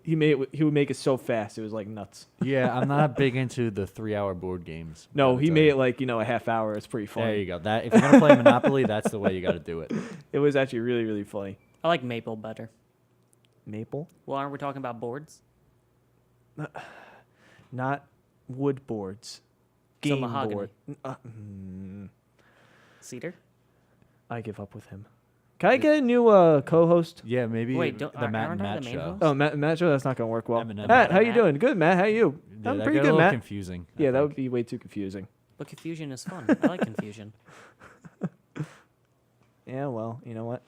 He would make it so fast. It was like nuts. yeah, I'm not big into the 3-hour board games. No, Gotta he tell made you. it like a half hour. It's pretty funny. There you go. That if you're gonna play Monopoly, that's the way you got to do it. It was actually really really funny. I like Maple better. Maple, Well, aren't we talking about boards? not wood boards. So Game mahogany. board. Cedar? I give up with him. Can I get a new co-host? Yeah, maybe Wait, don't- the Matt aren't and I Matt the main show. host? Oh, Matt Joe, that's not gonna work well. Eminem. Matt, how you Matt? doing? Good, Matt. How you? Yeah, I'm that pretty got a good, little Matt. confusing. I Yeah, that think. would be way too confusing. But confusion is fun. I like confusion. Yeah, well, you know what?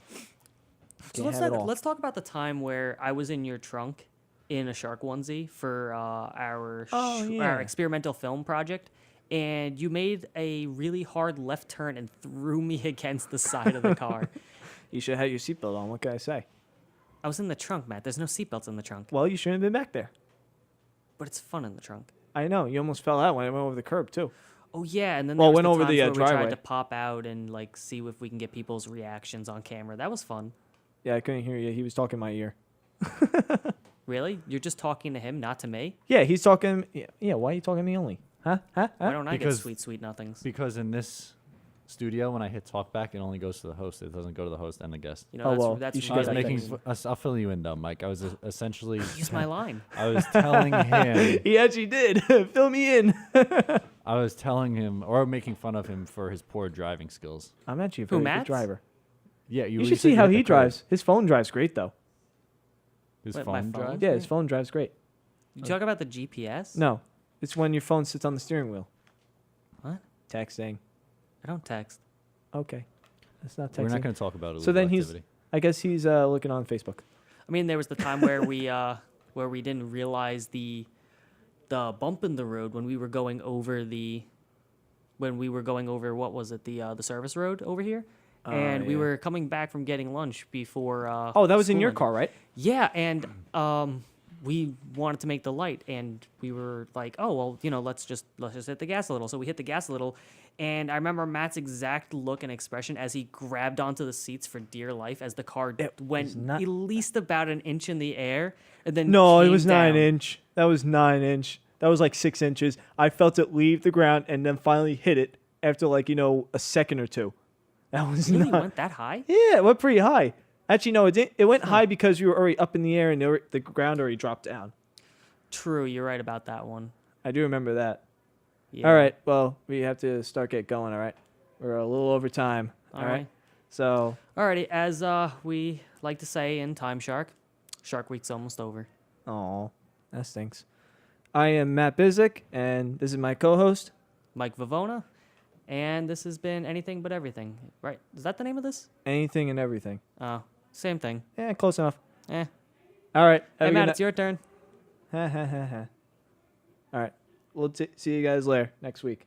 So Can't have it all. let's talk about the time where I was in your trunk in a shark onesie for our yeah. our experimental film project, and you made a really hard left turn and threw me against the side of the car. You should have your seatbelt on. What can I say? I was in the trunk, Matt. There's no seatbelts in the trunk, Well, you shouldn't have been back there. but it's fun in the trunk. I know. You almost fell out when I went over the curb too. Oh yeah, and then Well, there was went the over times the, where we tried driveway. to pop out and like see if we can get people's reactions on camera. That was fun. Yeah, I couldn't hear you. He was talking in my ear. Really? You're just talking to him, not to me? Yeah, he's talking. Yeah, why are you talking to me only? Huh? Why don't I get Because- sweet nothings? Because in this studio, when I hit talk back, it only goes to the host. It doesn't go to the host and the guest. You know, Oh, that's, well, that's you should I get was that making. thing. I'll fill you in, though, Mike. I was essentially. Use my line. I was telling him. He actually did. Fill me in. I was telling him or making fun of him for his poor driving skills. I'm actually a Who, very good Matt's? driver. Yeah, You you should said see how hit he the curb. drives. His phone drives great though. His Wait, my phone phone? drives. Yeah, his phone drives great. You talk about the GPS? No, it's when your phone sits on the steering wheel. What? Texting. I don't text. Okay, that's not texting. We're not going to talk about illegal So then he's. activity. I guess he's looking on Facebook. I mean, there was the time where we didn't realize the bump in the road when we were going over what was it, the service road over here, and we yeah. were coming back from getting lunch before. Oh, that was in your school car, right? Yeah, and we wanted to make the light, and we were like, oh well, let's just hit the gas a little. So we hit the gas a little, and I remember Matt's exact look and expression as he grabbed onto the seats for dear life as the car went not- at least about an inch in the air, and then No, it came was 9 down. inch. That was 9 inch. That was like 6 inches. I felt it leave the ground and then finally hit it after a second or two. That was Really not. went that high? Yeah, it went pretty high. Actually, no, it didn't. It went high because you were already up in the air and the ground already dropped down. True, you're right about that one. I do remember that. Yeah. All right, well, we have to get going, all right? We're a little over time, all right? So, Alrighty, as we like to say in Time Shark, Shark Week's almost over. oh, that stinks. I am Matt Bizik, and this is my co-host. Mike Vivona, and this has been Anything But Everything. Right? Is that the name of this? Anything and everything. Oh, same thing. Yeah, close enough. Eh. All right. Hey, Matt, it's your turn. All right. We'll see you guys later next week.